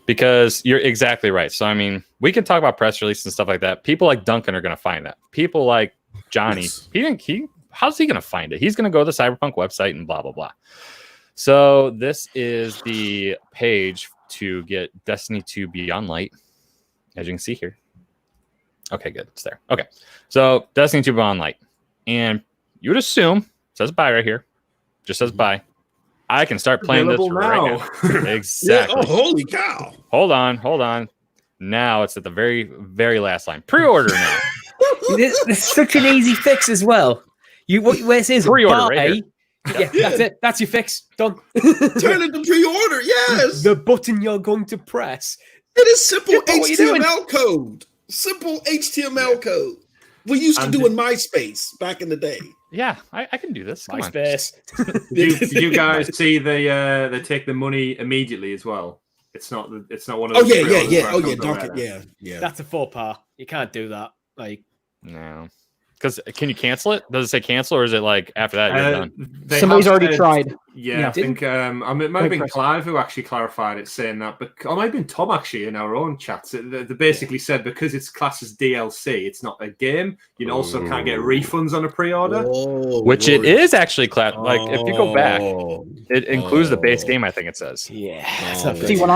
Because you're exactly right. So, I mean, we can talk about press release and stuff like that. People like Duncan are going to find that. People like Johnny, how's he going to find it? He's going to go to the Cyberpunk website and blah, blah, blah. So this is the page to get Destiny 2 Beyond Light, as you can see here. Okay, good. It's there. Okay. So Destiny 2 Beyond Light. And you would assume, it says buy right here. Just says buy. I can start playing this right now. Exactly. Yeah, holy cow. Hold on. Now it's at the very, very last line. Pre-order now. This is such an easy fix as well. Where it says Pre-order buy, right here. Yeah, that's it. That's your fix. Done. Turn it to pre-order. Yes. The button you're going to press. It is simple What are you doing? HTML code. Simple HTML code. We used to do in MySpace back in the day. Yeah, I can do this. Come on. MySpace. Do you guys see they take the money immediately as well? It's not one of those. Duncan. Yeah. That's a faux pas. You can't do that. No. Because can you cancel it? Does it say cancel or is it like after that you're done? Somebody's already tried. Yeah, I think it might have been Clive who actually clarified it, saying that, but it might have been Tom actually in our own chats. They basically said because it's classed as DLC, it's not a game. You also can't get refunds on a pre-order, which it is actually like if you go back, it includes the base game. I think it says. Yeah. See, when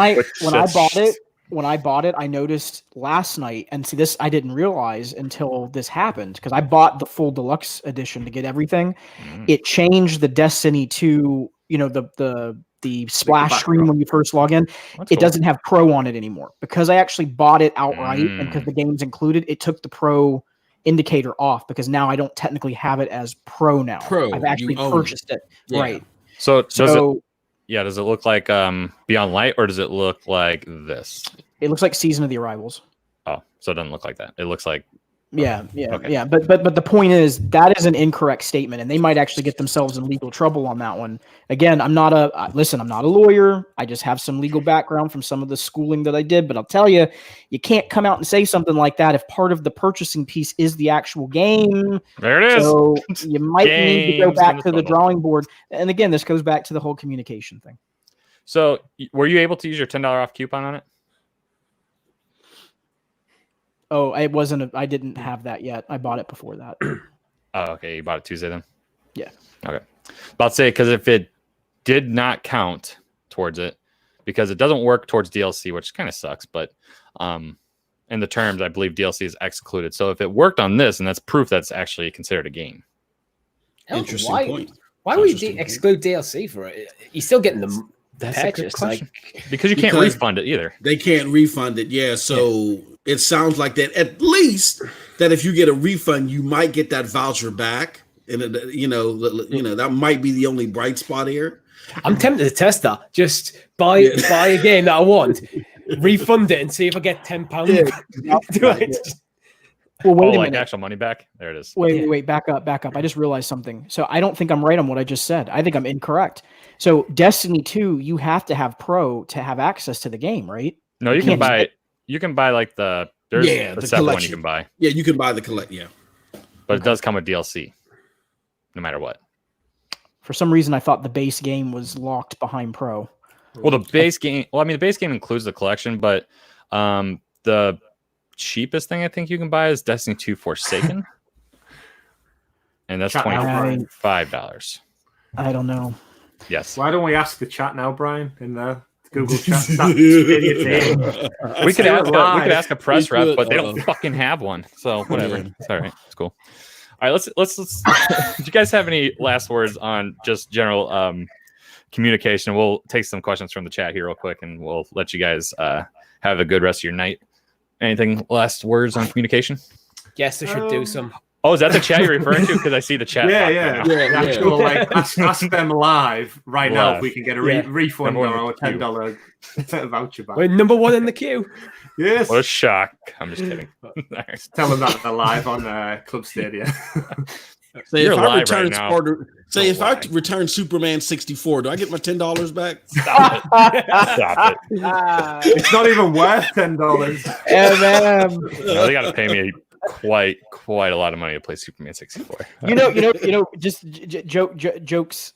I bought it, I noticed last night, and see this I didn't realize until this happened because I bought the full deluxe edition to get everything. It changed the Destiny 2, the splash screen when you first log in. It doesn't have Pro on it anymore because I actually bought it outright, and because the game's included, it took the Pro indicator off because now I don't technically have it as Pro now. I've actually purchased it. Yeah. Right. So does it look like Beyond Light or does it look like this? It looks like Season of the Arrivals. Oh, so it doesn't look like that. It looks like yeah. But the point is that is an incorrect statement, and they might actually get themselves in legal trouble on that one. Again, I'm not a lawyer. I just have some legal background from some of the schooling that I did. But I'll tell you, you can't come out and say something like that if part of the purchasing piece is the actual game. There it is. So you might need to go back to the drawing board. And again, this goes back to the whole communication thing. So were you able to use your $10 off coupon on it? Oh, it wasn't. I didn't have that yet. I bought it before that. Oh, okay. You bought it Tuesday then? Yeah. Okay. About to say, because if it did not count towards it, because it doesn't work towards DLC, which kind of sucks, but in the terms, I believe DLC is excluded. So if it worked on this, and that's proof that's actually considered a game. Interesting point. Why would you exclude DLC for it? You're still getting the That's a good purchase. question. Because you can't refund it either. They can't refund it. Yeah. So it sounds like that. At least that if you get a refund, you might get that voucher back. And that might be the only bright spot here. I'm tempted to test that. Just buy a game that I want, refund it, and see if I get £10. Do it. Well, wait a like minute. actual money back? There it is. Wait, back up. I just realized something. So I don't think I'm right on what I just said. I think I'm incorrect. So Destiny 2, you have to have Pro to have access to the game, right? No, you can buy like the separate one collection. you can buy. Yeah, you can buy the collect. Yeah, but it does come with DLC, no matter what. For some reason, I thought the base game was locked behind Pro. Well, the base game includes the collection, but the cheapest thing I think you can buy is Destiny 2 Forsaken, and that's $25. I don't know. Yes. Why don't we ask the chat now, Brian, in the Google chat? We could ask a press rep, but they don't fucking have one. So whatever. It's all right. It's cool. All right, let's. Do you guys have any last words on just general communication? We'll take some questions from the chat here real quick, and we'll let you guys have a good rest of your night. Anything last words on communication? Yes, they should do some. Oh, is that the chat you're referring to? Because I see the chat. Actual, ask them live right now if we can get a refund or a $10 voucher back. We're number one in the queue. Yes. What a shock. I'm just kidding. Tell them that they're live on Club Stadia. If I return Superman 64, do I get my $10 back? Stop it. It's not even worth $10. No, they got to pay me quite a lot of money to play Superman 64. Just jokes,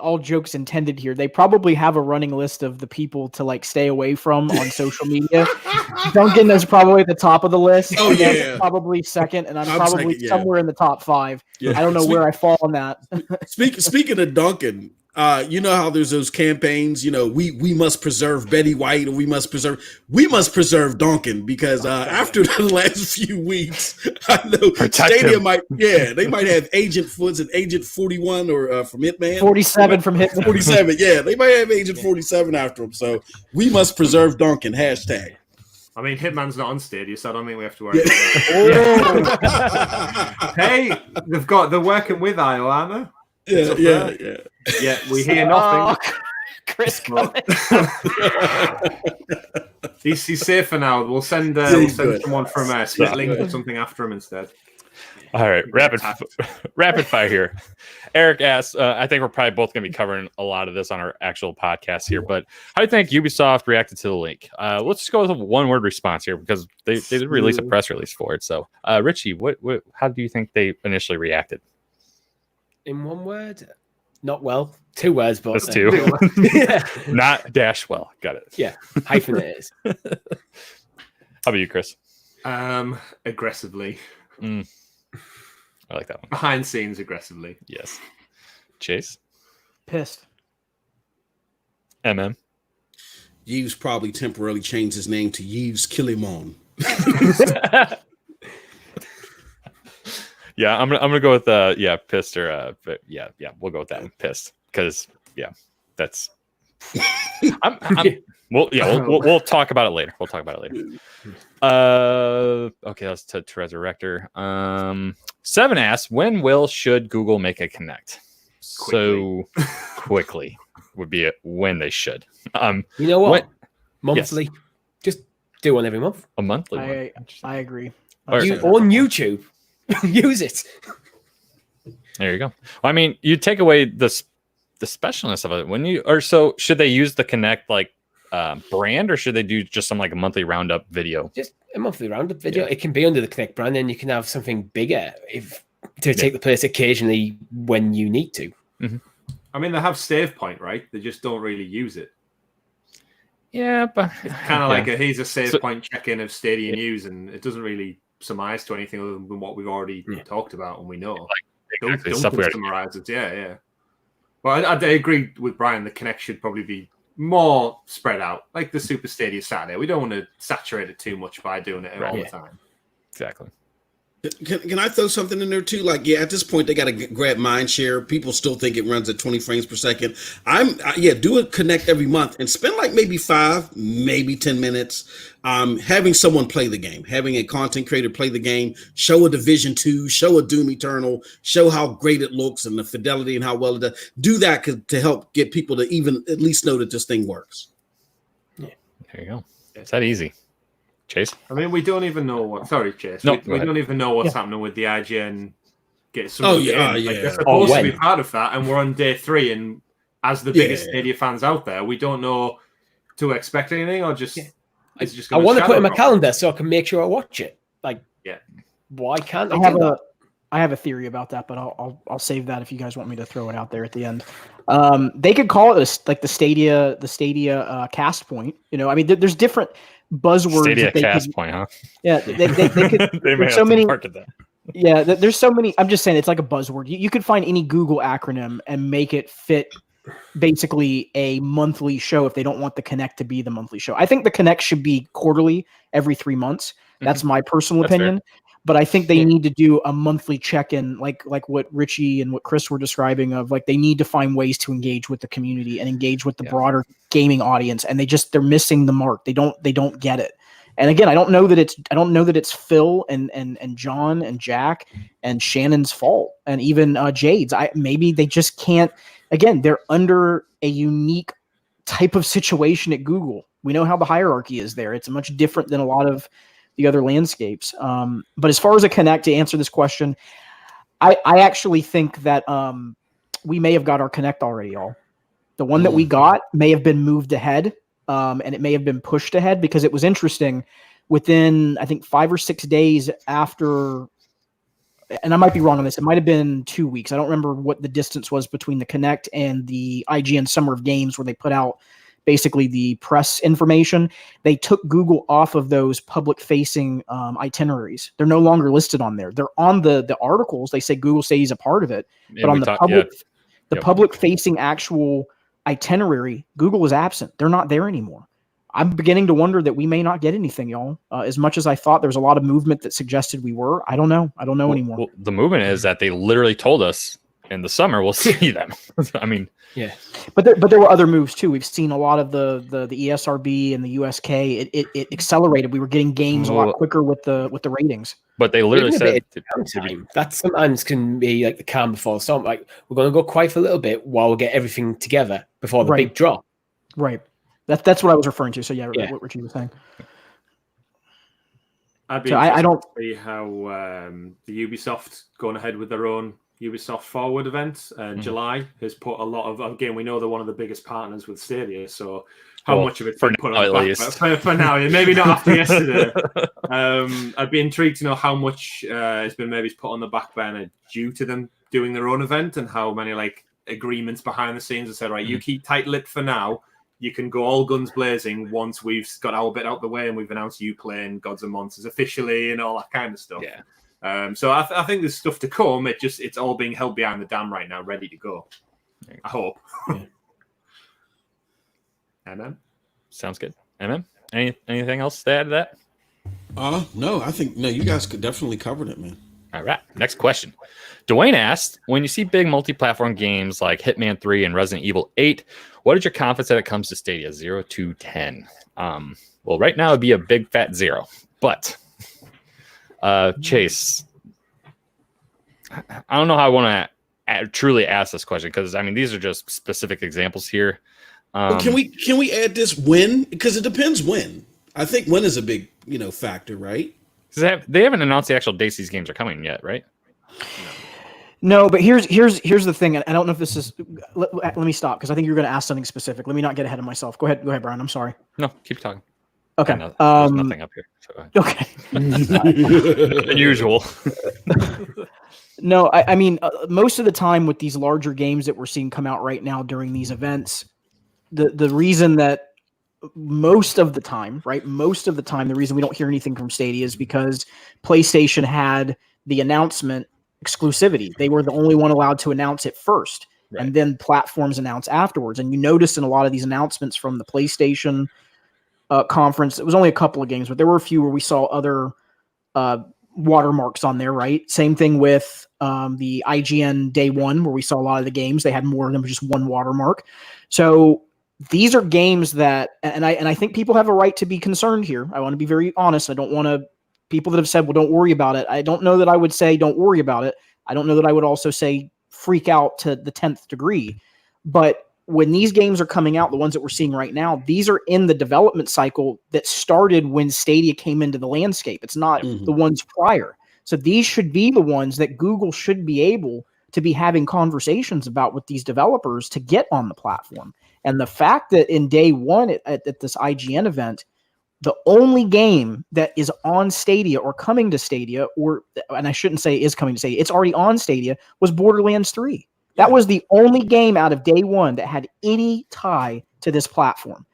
all jokes intended here. They probably have a running list of the people to like stay away from on social media. Duncan is probably at the top of the list. Oh yeah, probably second, and I'm probably somewhere in the top 5. Yeah. I don't know where I fall on that. Speaking of Duncan, you know how there's those campaigns, we must preserve Betty White, or we must preserve Duncan, because after the last few weeks, I know Stadia they might have Agent Foods and Agent 41 or from Hitman. 47 from Hitman. 47, yeah, they might have Agent 47 after him. So we must preserve Duncan. #. I mean, Hitman's not on Stadia, so I don't think we have to worry about that. Hey, they're working with Iolana. Yeah, we hear nothing. Chris, he's safer now. We'll send someone from Splitlink or something after him instead. All right, rapid fire here. Eric asks, I think we're probably both going to be covering a lot of this on our actual podcast here, but how do you think Ubisoft reacted to the leak? Let's just go with a one-word response here, because they did release a press release for it. So, Richie, how do you think they initially reacted? In one word? Not well. 2 words, but that's 2. Not dash well. Got it. Yeah, hyphenated. How about you, Chris? Aggressively. I like that one. Behind scenes, aggressively. Yes. Chase? Pissed. Yves probably temporarily changed his name to Yves Killimon. Yeah, I'm gonna go with pissed or we'll go with that one, pissed, because that's. We'll talk about it later. Okay, let's to Resurrector. 7 asks, when should Google make a Connect? So quickly would be when they should. You know what? Monthly. Yes. Just do one every month. A monthly one. I agree. On YouTube. Use it. There you go. Well, I mean, you take away the specialness of it so should they use the Connect brand, or should they do just some like a monthly roundup video? Just a monthly roundup video. It can be under the Connect brand, and you can have something bigger to take the place occasionally when you need to. I mean, they have Save Point, right? They just don't really use it. Yeah, but it's kind of like here's a save point check-in of Stadia news, and it doesn't really surmise to anything other than what we've already talked about and we know. Don't summarize it. Yeah. Well, I agree with Brian. The Connect should probably be more spread out, like the Super Stadia Saturday. We don't want to saturate it too much by doing it all the time. Exactly. Can I throw something in there too? Like, at this point they got to grab mind share. People still think it runs at 20 frames per second. Do a Connect every month and spend like maybe 5, maybe 10 minutes having someone play the game, having a content creator play the game, show a Division 2, show a Doom Eternal, show how great it looks and the fidelity and how well it does. Do that to help get people to even at least know that this thing works. Yeah, there you go. It's that easy. Chase? I mean, we don't even know what. Sorry, Chase. We don't even know what's happening with the IGN. They're supposed to be part of that, and we're on day 3. And as the biggest Stadia fans out there, we don't know to expect anything, or just it's just. I want to put it in my calendar so I can make sure I watch it. Like, why can't I have a theory about that, but I'll save that if you guys want me to throw it out there at the end. They could call it like the Stadia cast point. I mean, there's different buzzwords. Stadia cast point, huh? Yeah, they could. They may have so many. Market that. Yeah, there's so many. I'm just saying it's like a buzzword. You could find any Google acronym and make it fit basically a monthly show if they don't want the Connect to be the monthly show. I think the Connect should be quarterly, every 3 months. That's my personal opinion. Fair. But I think they need to do a monthly check-in, like what Richie and what Chris were describing of, like, they need to find ways to engage with the community and engage with the broader gaming audience. And they're missing the mark. They don't get it. And again, I don't know that it's Phil and John and Jack and Shannon's fault, and even Jade's. Maybe they just can't. Again, they're under a unique type of situation at Google. We know how the hierarchy is there. It's much different than a lot of the other landscapes. But as far as a Connect, to answer this question, I actually think that we may have got our Connect already, y'all. The one that we got may have been moved ahead, and it may have been pushed ahead because it was interesting. Within, I think, 5 or 6 days after, and I might be wrong on this, it might have been 2 weeks. I don't remember what the distance was between the Connect and the IGN Summer of Games where they put out basically the press information. They took Google off of those public-facing itineraries. They're no longer listed on there. They're on the articles. They say Google Stadia is a part of it, but on the public-facing actual itinerary, Google is absent. They're not there anymore. I'm beginning to wonder that we may not get anything, y'all. As much as I thought there was a lot of movement that suggested we were, I don't know. I don't know anymore. Well, the movement is that they literally told us in the summer we'll see them. I mean, yeah, but there were other moves too. We've seen a lot of the ESRB and the USK. It accelerated. We were getting games a lot quicker with the ratings. But they literally said that sometimes can be like the calm before the storm. Like, we're going to go quiet for a little bit while we get everything together before the big drop. Right. That's what I was referring to. So yeah. What Richie was saying. I'd be interested to see how the Ubisoft going ahead with their own Ubisoft Forward event. July has put a lot of, again, we know they're one of the biggest partners with Stadia, so how much of it's been put on the back for now, maybe not after yesterday. I'd be intrigued to know how much has been maybe put on the back burner due to them doing their own event, and how many like agreements behind the scenes have said, right, you keep tight-lipped for now, you can go all guns blazing once we've got our bit out the way and we've announced you playing Gods and Monsters officially and all that kind of stuff. Yeah. So I think there's stuff to come. It's all being held behind the dam right now, ready to go. I hope. MM? Sounds good. MM? Anything else to add to that? No, I think you guys could definitely covered it, man. All right. Next question. Dwayne asked, when you see big multi-platform games like Hitman 3 and Resident Evil 8, what is your confidence that it comes to Stadia? 0 to 10. Well, right now it'd be a big fat 0. But Chase, I don't know how I want to truly ask this question, because I mean these are just specific examples here. Can we add this when? Because it depends when. I think when is a big factor, right? They haven't announced the actual dates these games are coming yet, right? No, but here's the thing. I don't know if this is. Let me stop, because I think you're going to ask something specific. Let me not get ahead of myself. Go ahead, Brian. I'm sorry. No, keep talking. Okay. There's nothing up here. So. Okay. Unusual. No, I mean, most of the time with these larger games that we're seeing come out right now during these events, the reason that most of the time, right? Most of the time, the reason we don't hear anything from Stadia is because PlayStation had the announcement exclusivity. They were the only one allowed to announce it first, Right. and then platforms announce afterwards. And you notice in a lot of these announcements from the PlayStation conference, it was only a couple of games, but there were a few where we saw other watermarks on there, right? Same thing with the IGN day one, where we saw a lot of the games. They had more than just one watermark. So these are games that, and I think people have a right to be concerned here. I want to be very honest. I don't want to, people that have said, well, don't worry about it. I don't know that I would say don't worry about it. I don't know that I would also say freak out to the 10th degree. But when these games are coming out, the ones that we're seeing right now, these are in the development cycle that started when Stadia came into the landscape. It's not the ones prior. So these should be the ones that Google should be able to be having conversations about with these developers to get on the platform. And the fact that in day one at this IGN event, the only game that is on Stadia or coming to Stadia, and I shouldn't say is coming to Stadia, it's already on Stadia, was Borderlands 3. That was the only game out of day one that had any tie to this platform.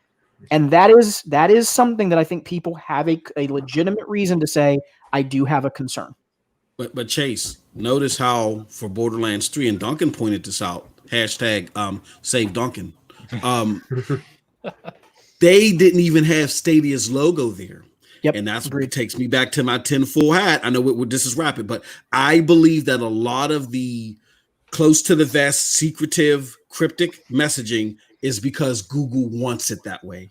And that is something that I think people have a legitimate reason to say, I do have a concern. But Chase, notice how for Borderlands 3, and Duncan pointed this out, hashtag save Duncan. They didn't even have Stadia's logo there. Yep, and that's agreed. what takes me back to my tinfoil hat. I know this is rapid, but I believe that a lot of the close to the vest, secretive, cryptic messaging is because Google wants it that way.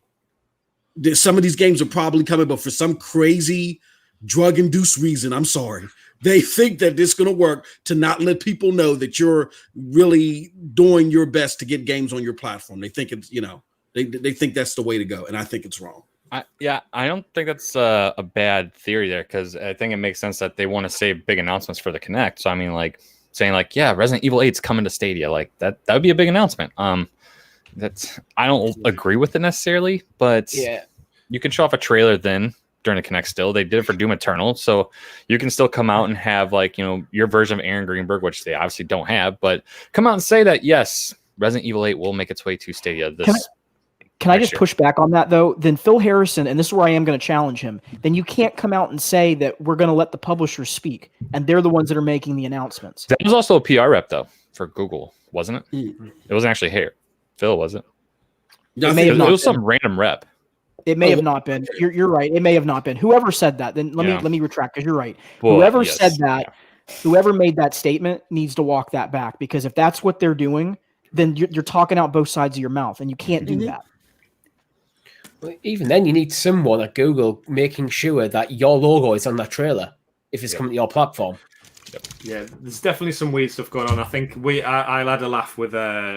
Some of these games are probably coming, but for some crazy drug-induced reason, I'm sorry, they think that it's going to work to not let people know that you're really doing your best to get games on your platform. They think it's, they think that's the way to go, and I think it's wrong. I don't think that's a bad theory there, because I think it makes sense that they want to save big announcements for the Kinect. So I mean, like saying like, yeah, Resident Evil 8's coming to Stadia, like that would be a big announcement. That's, I don't agree with it necessarily, but Yeah. you can show off a trailer then during the Kinect still. They did it for Doom Eternal, so you can still come out and have like, your version of Aaron Greenberg, which they obviously don't have, but come out and say that, yes, Resident Evil 8 will make its way to Stadia this Can I just push back on that, though? Then Phil Harrison, and this is where I am going to challenge him, then you can't come out and say that we're going to let the publishers speak, and they're the ones that are making the announcements. That was also a PR rep, though, for Google, wasn't it? It wasn't actually Phil, was it? It was some random rep. It may have not been. You're right. It may have not been. Whoever said that, then let me retract, because you're right. Well, whoever yes. said that, whoever made that statement needs to walk that back, because if that's what they're doing, then you're talking out both sides of your mouth, and you can't do that. Even then, you need someone at Google making sure that your logo is on that trailer if it's coming to your platform. Yeah, there's definitely some weird stuff going on. I think I had a laugh with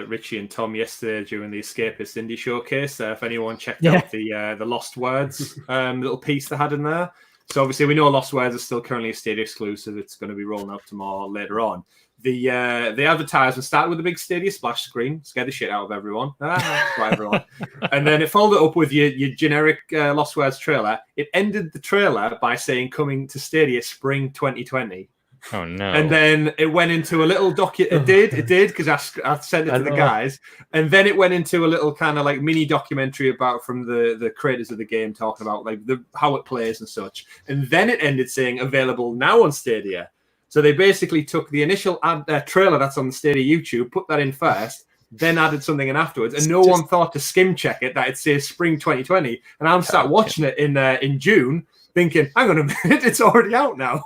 Richie and Tom yesterday during the Escapist Indie Showcase. If anyone checked out the Lost Words little piece they had in there. So obviously we know Lost Words is still currently a Stadia exclusive. It's going to be rolling out tomorrow later on. The advertisement started with a big Stadia splash screen, scared the shit out of everyone. And then it followed up with your generic Lost Words trailer. It ended the trailer by saying coming to Stadia spring 2020. Oh no! And then it went into a little document. It did because I sent it to the guys, and then it went into a little kind of like mini documentary from the creators of the game, talking about like how it plays and such. And then it ended saying available now on Stadia. So they basically took the initial trailer that's on the Stadia YouTube, put that in first, then added something in afterwards, and no one thought to skim check it that it says spring 2020. And I'm sat watching it in June, thinking, hang on a minute, it's already out now.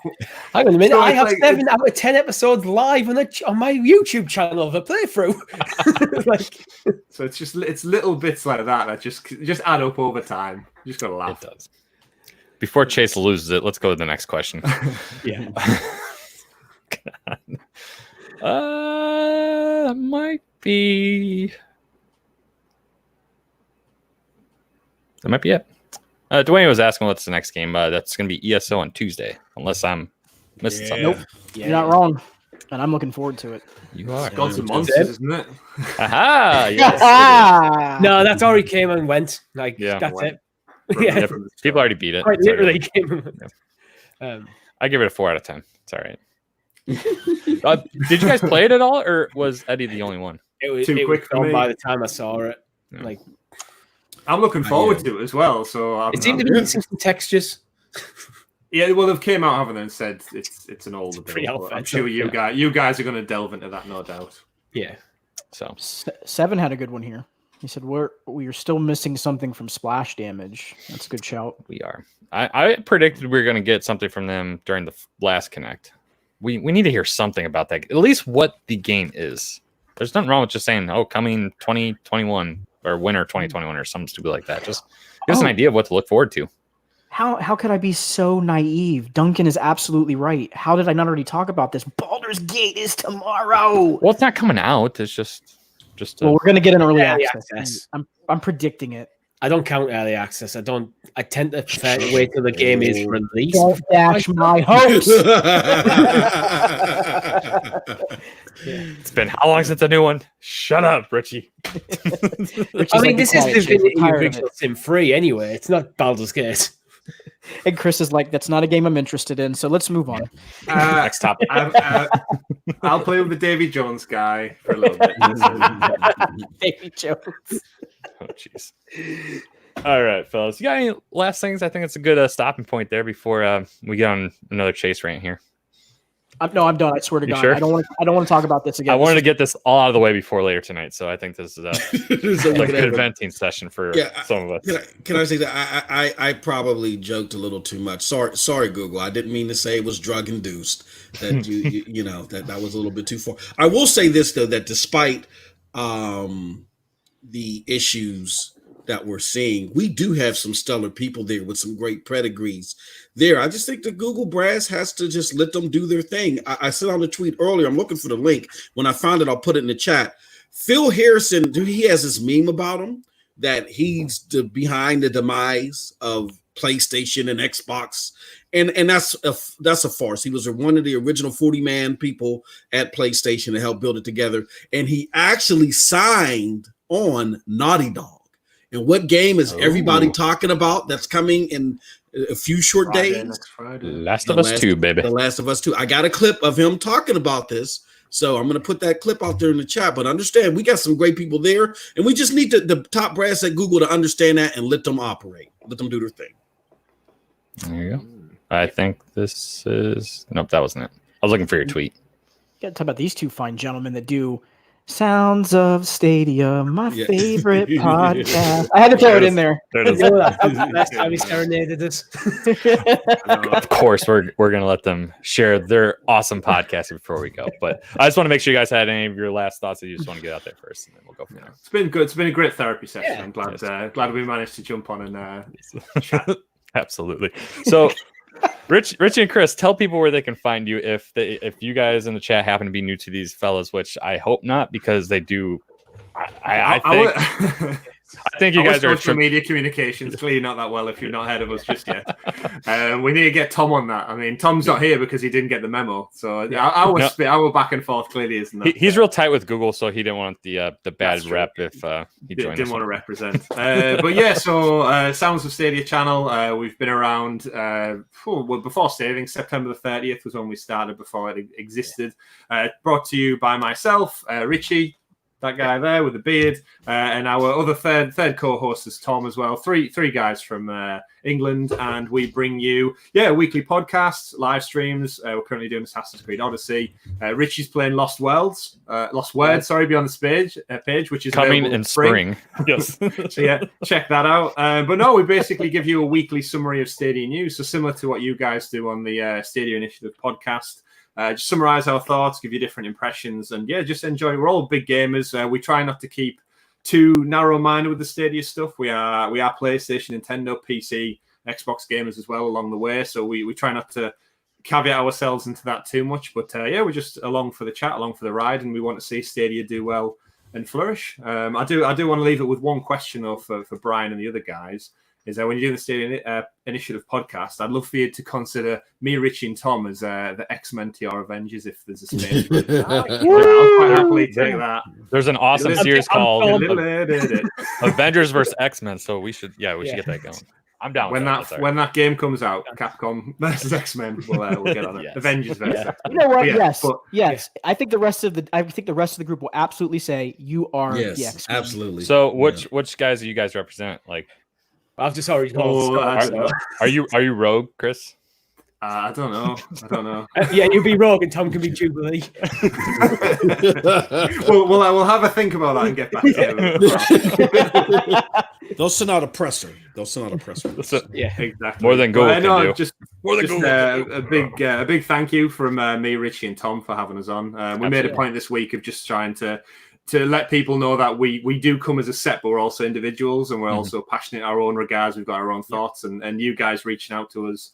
Hang on a minute, So I have like, 7 out of 10 episodes live on my YouTube channel of a playthrough. So it's little bits like that just add up over time. You just gotta laugh. It does. Before Chase loses it, let's go to the next question. Yeah. That might be it. Dwayne was asking what's the next game. That's going to be ESO on Tuesday, unless I'm missing something. Nope. You're not wrong. And I'm looking forward to it. You are. Gods and Monsters, isn't it? Aha! Yes, No, that's already came and went. Like, Yeah. that's it. yeah. People already beat it. Quite It's already- literally came. I give it a 4 out of 10. It's all right. Did you guys play it at all, or was Eddie the only one? It was Too quick for gone me. by the time I saw it. Yeah. Like, I'm looking forward to it as well. So It seemed to be missing some textures. Yeah, well, they've came out, haven't they, and said it's an older pretty build. old I'm sure you guys are going to delve into that, no doubt. Yeah. So Seven had a good one here. He said we are still missing something from splash damage. That's a good shout. we are. I predicted we were going to get something from them during the last Connect. We need to hear something about that. At least what the game is. There's nothing wrong with just saying, "Oh, coming 2021 or winter 2021" or something stupid like that. Just give us an idea of what to look forward to. How could I be so naive? Duncan is absolutely right. How did I not already talk about this? Baldur's Gate is tomorrow. Well, it's not coming out. It's just. Well, we're gonna get an early Early access. access. I'm predicting it. I don't count early access. I tend to prefer to wait till the game is released. Don't dash my hopes. It's been how long since a new one? Shut up, Richie. I mean, this is the original Sim 3 anyway. It's not Baldur's Gate. And Chris is like, that's not a game I'm interested in. So let's move on. Next topic. I'll play with the Davy Jones guy for a little bit. Davy Jones. Oh, jeez. All right, fellas. You got any last things? I think it's a good stopping point there before we get on another chase rant here. No, I'm done. I swear to You God, sure? I don't want to talk about this again. I wanted to get this all out of the way before later tonight, so I think this is like a good venting session for some of us. Can I say that I probably joked a little too much. Sorry, Google. I didn't mean to say it was drug induced. That you know that was a little bit too far. I will say this though, that despite the issues that we're seeing, we do have some stellar people there with some great pedigrees there. I just think the Google brass has to just let them do their thing. I said on the tweet earlier, I'm looking for the link. When I found it, I'll put it in the chat. Phil Harrison, he has this meme about him that he's behind the demise of PlayStation and Xbox. And that's a farce. He was one of the original 40-man people at PlayStation to help build it together. And he actually signed on Naughty Dog. And what game is everybody talking about that's coming in a few short days? Last of Us 2, baby. The Last of Us 2. I got a clip of him talking about this. So I'm going to put that clip out there in the chat. But understand, we got some great people there. And we just need the top brass at Google to understand that and let them operate. Let them do their thing. There you go. I think this is... Nope, that wasn't it. I was looking for your tweet. You got to talk about these two fine gentlemen that do Sounds of Stadia, my favorite podcast. I had to throw it in there. Last time he serenaded us. Of course, we're going to let them share their awesome podcast before we go. But I just want to make sure you guys had any of your last thoughts that you just want to get out there first, and then we'll go from there. It's been good. It's been a great therapy session. Yeah. I'm glad we managed to jump on and chat. Absolutely. So, Richie and Chris, tell people where they can find you if you guys in the chat happen to be new to these fellas, which I hope not, because they do. I think you guys are social media communications. Clearly not that well if you've not heard of us just yet. We need to get Tom on that. I mean, Tom's not here because he didn't get the memo. So our back and forth clearly isn't that. He's real tight with Google, so he didn't want the bad rep if he joined. Didn't want to represent. But yeah, so Sounds of Stadia channel. We've been around before saving. September the 30th was when we started. Before it existed. Brought to you by myself, Richie. That guy there with the beard, and our other third co-host is Tom as well. Three guys from England, and we bring you weekly podcasts, live streams. We're currently doing Assassin's Creed Odyssey. Richie's playing Lost Words, Beyond the page, which is coming in spring. Yes. So yeah, check that out. But no, we basically give you a weekly summary of Stadia news, so similar to what you guys do on the Stadia Initiative podcast. Just summarize our thoughts, give you different impressions, and just enjoy. We're all big gamers. We try not to keep too narrow-minded with the Stadia stuff. We are PlayStation, Nintendo, PC, Xbox gamers as well along the way. So we try not to caveat ourselves into that too much. But we're just along for the chat, along for the ride, and we want to see Stadia do well and flourish. I do want to leave it with one question though for Bryan and the other guys. Is that when you do the Stadia Initiative podcast, I'd love for you to consider me, Richie, and Tom as the X-Men to your Avengers if there's a space. I'll quite happily take that. There's an awesome series called Avengers vs. X-Men, so we should get that going. I'm down. When with when that game comes out, Capcom versus X-Men, we'll get on it. Yes. Avengers versus X-Men. You know what? But Yes. I think the rest of the group will absolutely say you are the Yes, X-Men. absolutely. So which guys do you guys represent? Like, I've just already are you Rogue, Chris? I don't know. Yeah, you'll be Rogue and Tom can be Jubilee. we'll have a think about that and get back to you. They'll send out a presser. Yeah, Exactly. More than Google can do. Just Google. a big thank you from me, Richie, and Tom for having us on. We made a point this week of just trying to let people know that we do come as a set, but we're also individuals, and we're also passionate in our own regards. We've got our own thoughts, and you guys reaching out to us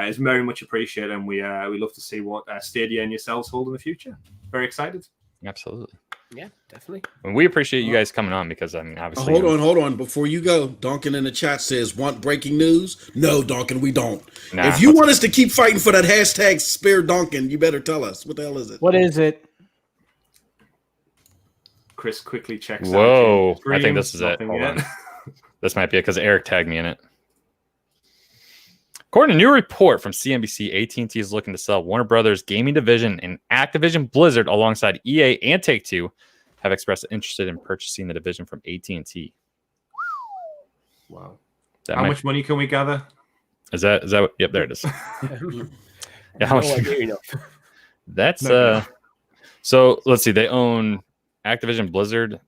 is very much appreciated, and we love to see what Stadia and yourselves hold in the future. Very excited. Absolutely. yeah, definitely. And we appreciate you guys coming on because I mean, obviously. Hold on. Before you go, Duncan in the chat says, "Want breaking news?" No, Duncan, we don't. Nah, if you want us to keep fighting for that hashtag spare Duncan, you better tell us. What the hell is it? What is it? Chris quickly checks. Whoa! out I think this is it. Hold on. This might be it because Eric tagged me in it. According to a new report from CNBC, AT&T is looking to sell Warner Brothers gaming division, and Activision Blizzard alongside EA and Take-Two have expressed interest in purchasing the division from AT&T. Wow. How much money can we gather? Is that what, yep, there it is. Yeah, how much? That's so let's see. They own Activision Blizzard,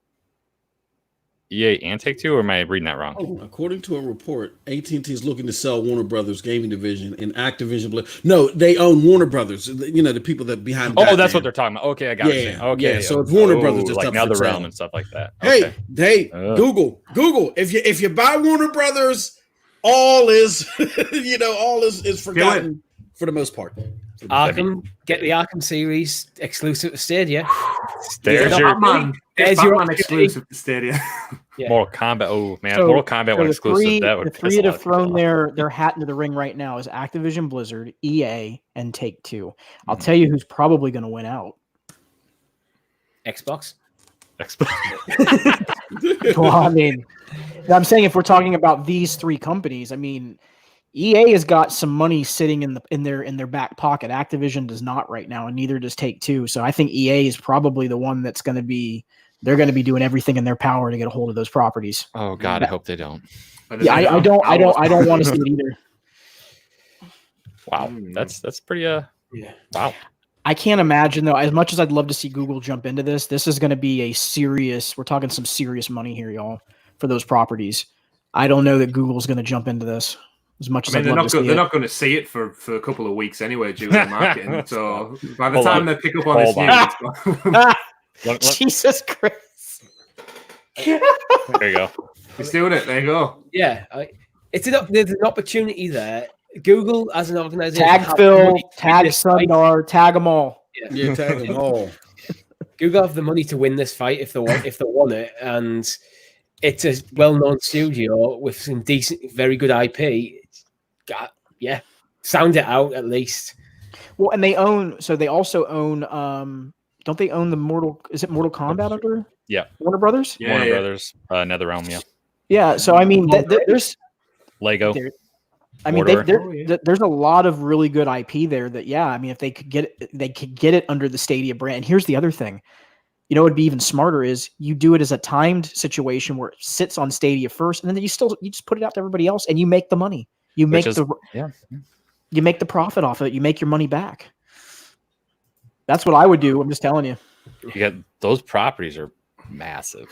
EA, and Take-Two, or am I reading that wrong? According to a report, AT&T is looking to sell Warner Brothers gaming division and Activision. No, they own Warner Brothers. You know, the people that behind. Oh, that's what they're talking about. Okay, I got it. Okay, yeah. So it's Warner Brothers just like up Nether for Realm sale. and stuff like that. Hey, Okay. Google. If you buy Warner Brothers, all is is forgotten for the most part. Arkham, get the Arkham series exclusive to Stadia. There's your Batman exclusive to Stadia. Yeah. Mortal Kombat. Oh man, Mortal Kombat went exclusive. That would the piss three a that lot have of people thrown off. their hat into the ring right now is Activision Blizzard, EA, and Take-Two. I'll tell you who's probably going to win out. Xbox. Well, I mean, I'm saying if we're talking about these three companies, I mean, EA has got some money sitting in their back pocket. Activision does not right now, and neither does Take-Two. So I think EA is probably the one that's going to be. They're going to be doing everything in their power to get a hold of those properties. Oh God, I hope they don't. Yeah, I don't want to see it either. Wow, that's pretty. Yeah. Wow. I can't imagine though. As much as I'd love to see Google jump into this, this is going to be a serious. We're talking some serious money here, y'all, for those properties. I don't know that Google's going to jump into this as much as I'd love to see it. They're not going to see it for a couple of weeks anyway due to marketing. So by the time they pick up on this news, Jesus Christ! There you go. he's doing it. There you go. Yeah, there's an opportunity there. Google as an organization. Tag Phil, tag Sundar, tag them all. Yeah, tag them all. Google have the money to win this fight if they want it, and it's a well-known studio with some decent, very good IP. Sound it out at least. Well, and they also own. Don't they own the Mortal Kombat under? Yeah. Warner Brothers. Yeah, Warner Brothers, NetherRealm. Yeah. Yeah. So I mean, there's. Lego. I mean, there's a lot of really good IP there. That I mean, if they could get it under the Stadia brand. And here's the other thing. You know, what'd be even smarter is you do it as a timed situation where it sits on Stadia first, and then you just put it out to everybody else, and you make the money. You make you make the profit off of it. You make your money back. That's what I would do. I'm just telling you. You got those properties are massive.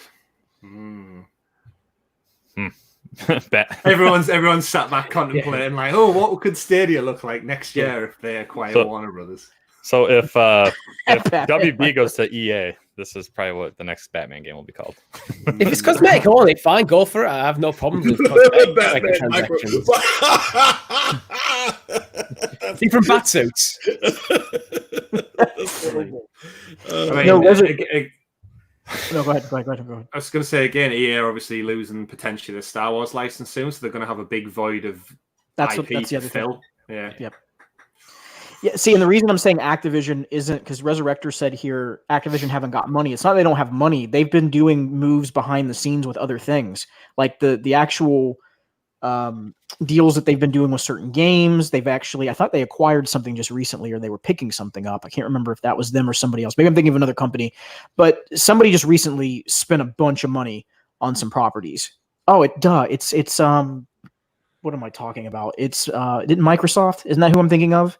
Everyone's sat back contemplating like, oh, what could Stadia look like next year if they acquire Warner Brothers? So if WB goes to EA, this is probably what the next Batman game will be called. If it's cosmetic only, fine, go for it. I have no problems with cosmetic transactions. See from bat suits. No, go ahead. I was going to say again, EA are obviously losing potentially the Star Wars license soon, so they're going to have a big void of IP to fill. Yeah. Yep. Yeah. See, and the reason I'm saying Activision isn't because Resurrector said here Activision haven't got money. It's not they don't have money. They've been doing moves behind the scenes with other things, like the actual deals that they've been doing with certain games. They've actually, I thought they acquired something just recently, or they were picking something up. I can't remember if that was them or somebody else. Maybe I'm thinking of another company, but somebody just recently spent a bunch of money on some properties. Oh, it's what am I talking about? It's didn't Microsoft? Isn't that who I'm thinking of?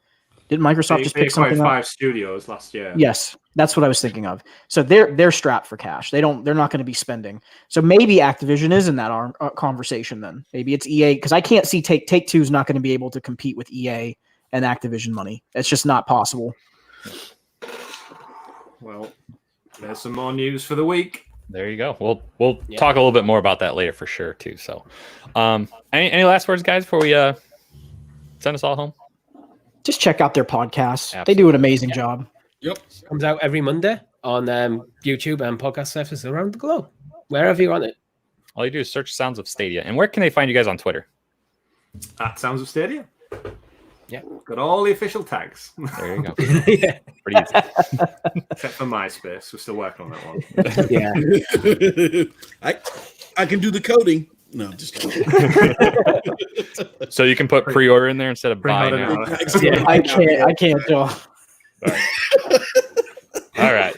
Didn't Microsoft just pick something up? 5 studios last year. Yes, that's what I was thinking of. So they're strapped for cash. They're not going to be spending. So maybe Activision is in that conversation then. Maybe it's EA, because I can't see Take-Two is not going to be able to compete with EA and Activision money. It's just not possible. Well, there's some more news for the week. There you go. We'll talk a little bit more about that later for sure too. So, any last words, guys, before we send us all home? Just check out their podcasts. Absolutely. They do an amazing job. Yep. Comes out every Monday on YouTube and podcast services around the globe, wherever you're on it. All you do is search Sounds of Stadia. And where can they find you guys on Twitter? At Sounds of Stadia. Yeah. Got all the official tags. There you go. Yeah. Pretty easy. Except for MySpace. We're still working on that one. Yeah. I can do the coding. No, just kidding. So you can put pre-order in there instead of buy now. Yeah, I can't do. All right.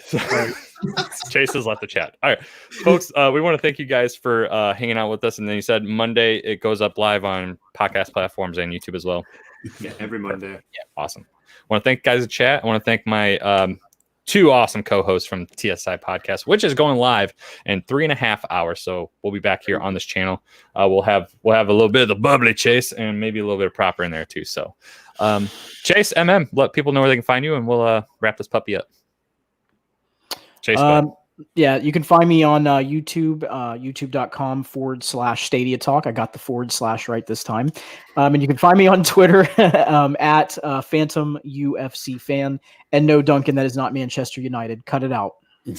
Chase has left the chat. All right, folks, we want to thank you guys for hanging out with us. And then you said Monday it goes up live on podcast platforms and YouTube as well. Yeah, every Monday. Yeah, awesome. I want to thank guys in chat. I want to thank my two awesome co-hosts from TSI Podcast, which is going live in 3.5 hours. So we'll be back here on this channel. We'll have a little bit of the bubbly Chase and maybe a little bit of Proper in there too. So Chase, let people know where they can find you, and we'll wrap this puppy up. Chase, yeah, you can find me on YouTube, youtube.com/Stadia Talk. I got the / right this time. And you can find me on Twitter at Phantom UFC Fan. And no, Duncan, that is not Manchester United. Cut it out. We've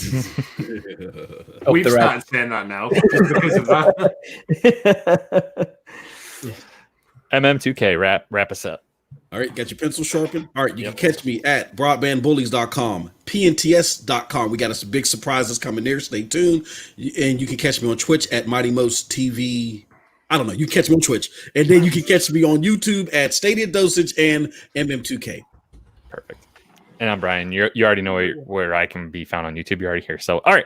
started saying that now just because of that. MM2K, wrap us up. All right, got your pencil sharpened? All right, you can catch me at broadbandbullies.com, pnts.com. We got some big surprises coming there. Stay tuned. And you can catch me on Twitch at Mighty Most TV. I don't know. You can catch me on Twitch. And then you can catch me on YouTube at Stadia Dosage and MM2K. Perfect. And I'm Bryan. You already know where I can be found on YouTube. You're already here. So, all right.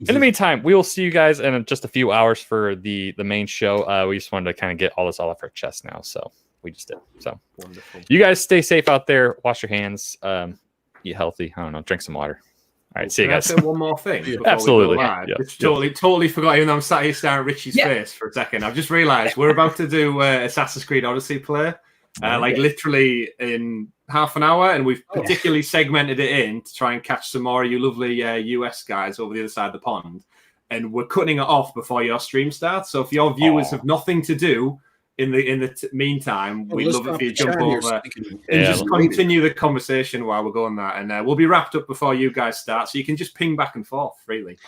In the meantime, we will see you guys in just a few hours for the main show. We just wanted to kind of get all off our chest now. So we just did. So wonderful. You guys stay safe out there. Wash your hands. Eat healthy. I don't know. Drink some water. All right. See you guys. Can I say one more thing? Absolutely. Yeah. Totally forgot. Even though I'm sat here staring at Richie's face for a second, I've just realised we're about to do Assassin's Creed Odyssey play. Literally in half an hour, and we've particularly segmented it in to try and catch some more of you lovely US guys over the other side of the pond, and we're cutting it off before your stream starts. So if your viewers have nothing to do in the meantime, we'd love it if you jump over and just continue the conversation while we're going that, and we'll be wrapped up before you guys start, so you can just ping back and forth freely.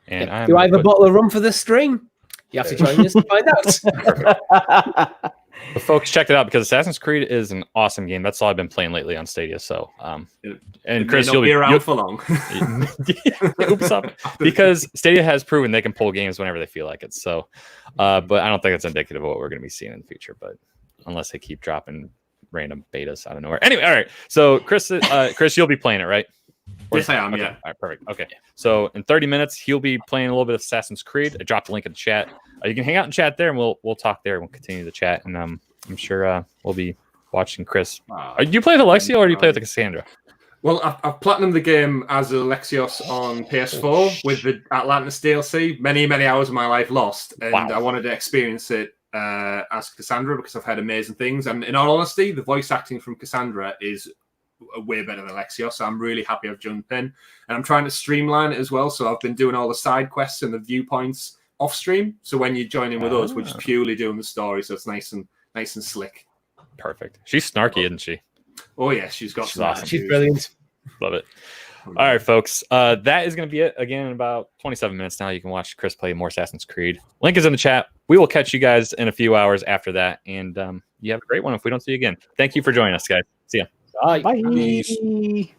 And do I have a bottle of rum for this stream? You have to join us to find out. But folks, check it out, because Assassin's Creed is an awesome game. That's all I've been playing lately on Stadia. So, and Chris, you'll be around for long. Oops, up. Because Stadia has proven they can pull games whenever they feel like it. So, but I don't think it's indicative of what we're going to be seeing in the future. But unless they keep dropping random betas out of nowhere. Anyway, all right. So, Chris, you'll be playing it, right? Yes, I am. Okay. Yeah. All right, perfect. Okay. So in 30 minutes, he'll be playing a little bit of Assassin's Creed. I dropped a link in the chat. You can hang out and chat there, and we'll talk there. We'll continue the chat, and I'm sure we'll be watching Chris. Do you play with Alexio, or do you play with the Cassandra? Well, I've platinumed the game as Alexios on PS4 with the Atlantis DLC. Many hours of my life lost, and I wanted to experience it as Cassandra because I've heard amazing things. And in all honesty, the voice acting from Cassandra is way better than Alexios, so I'm really happy I've jumped in, and I'm trying to streamline it as well. So I've been doing all the side quests and the viewpoints off stream. So when you join in with us, we're just purely doing the story, so it's nice and slick. Perfect. She's snarky, isn't she? Oh yeah, she's awesome. She's brilliant. Love it. All right, folks. That is going to be it. Again, in about 27 minutes now, you can watch Chris play more Assassin's Creed. Link is in the chat. We will catch you guys in a few hours after that, and you have a great one if we don't see you again. Thank you for joining us, guys. See ya. Bye. Bye.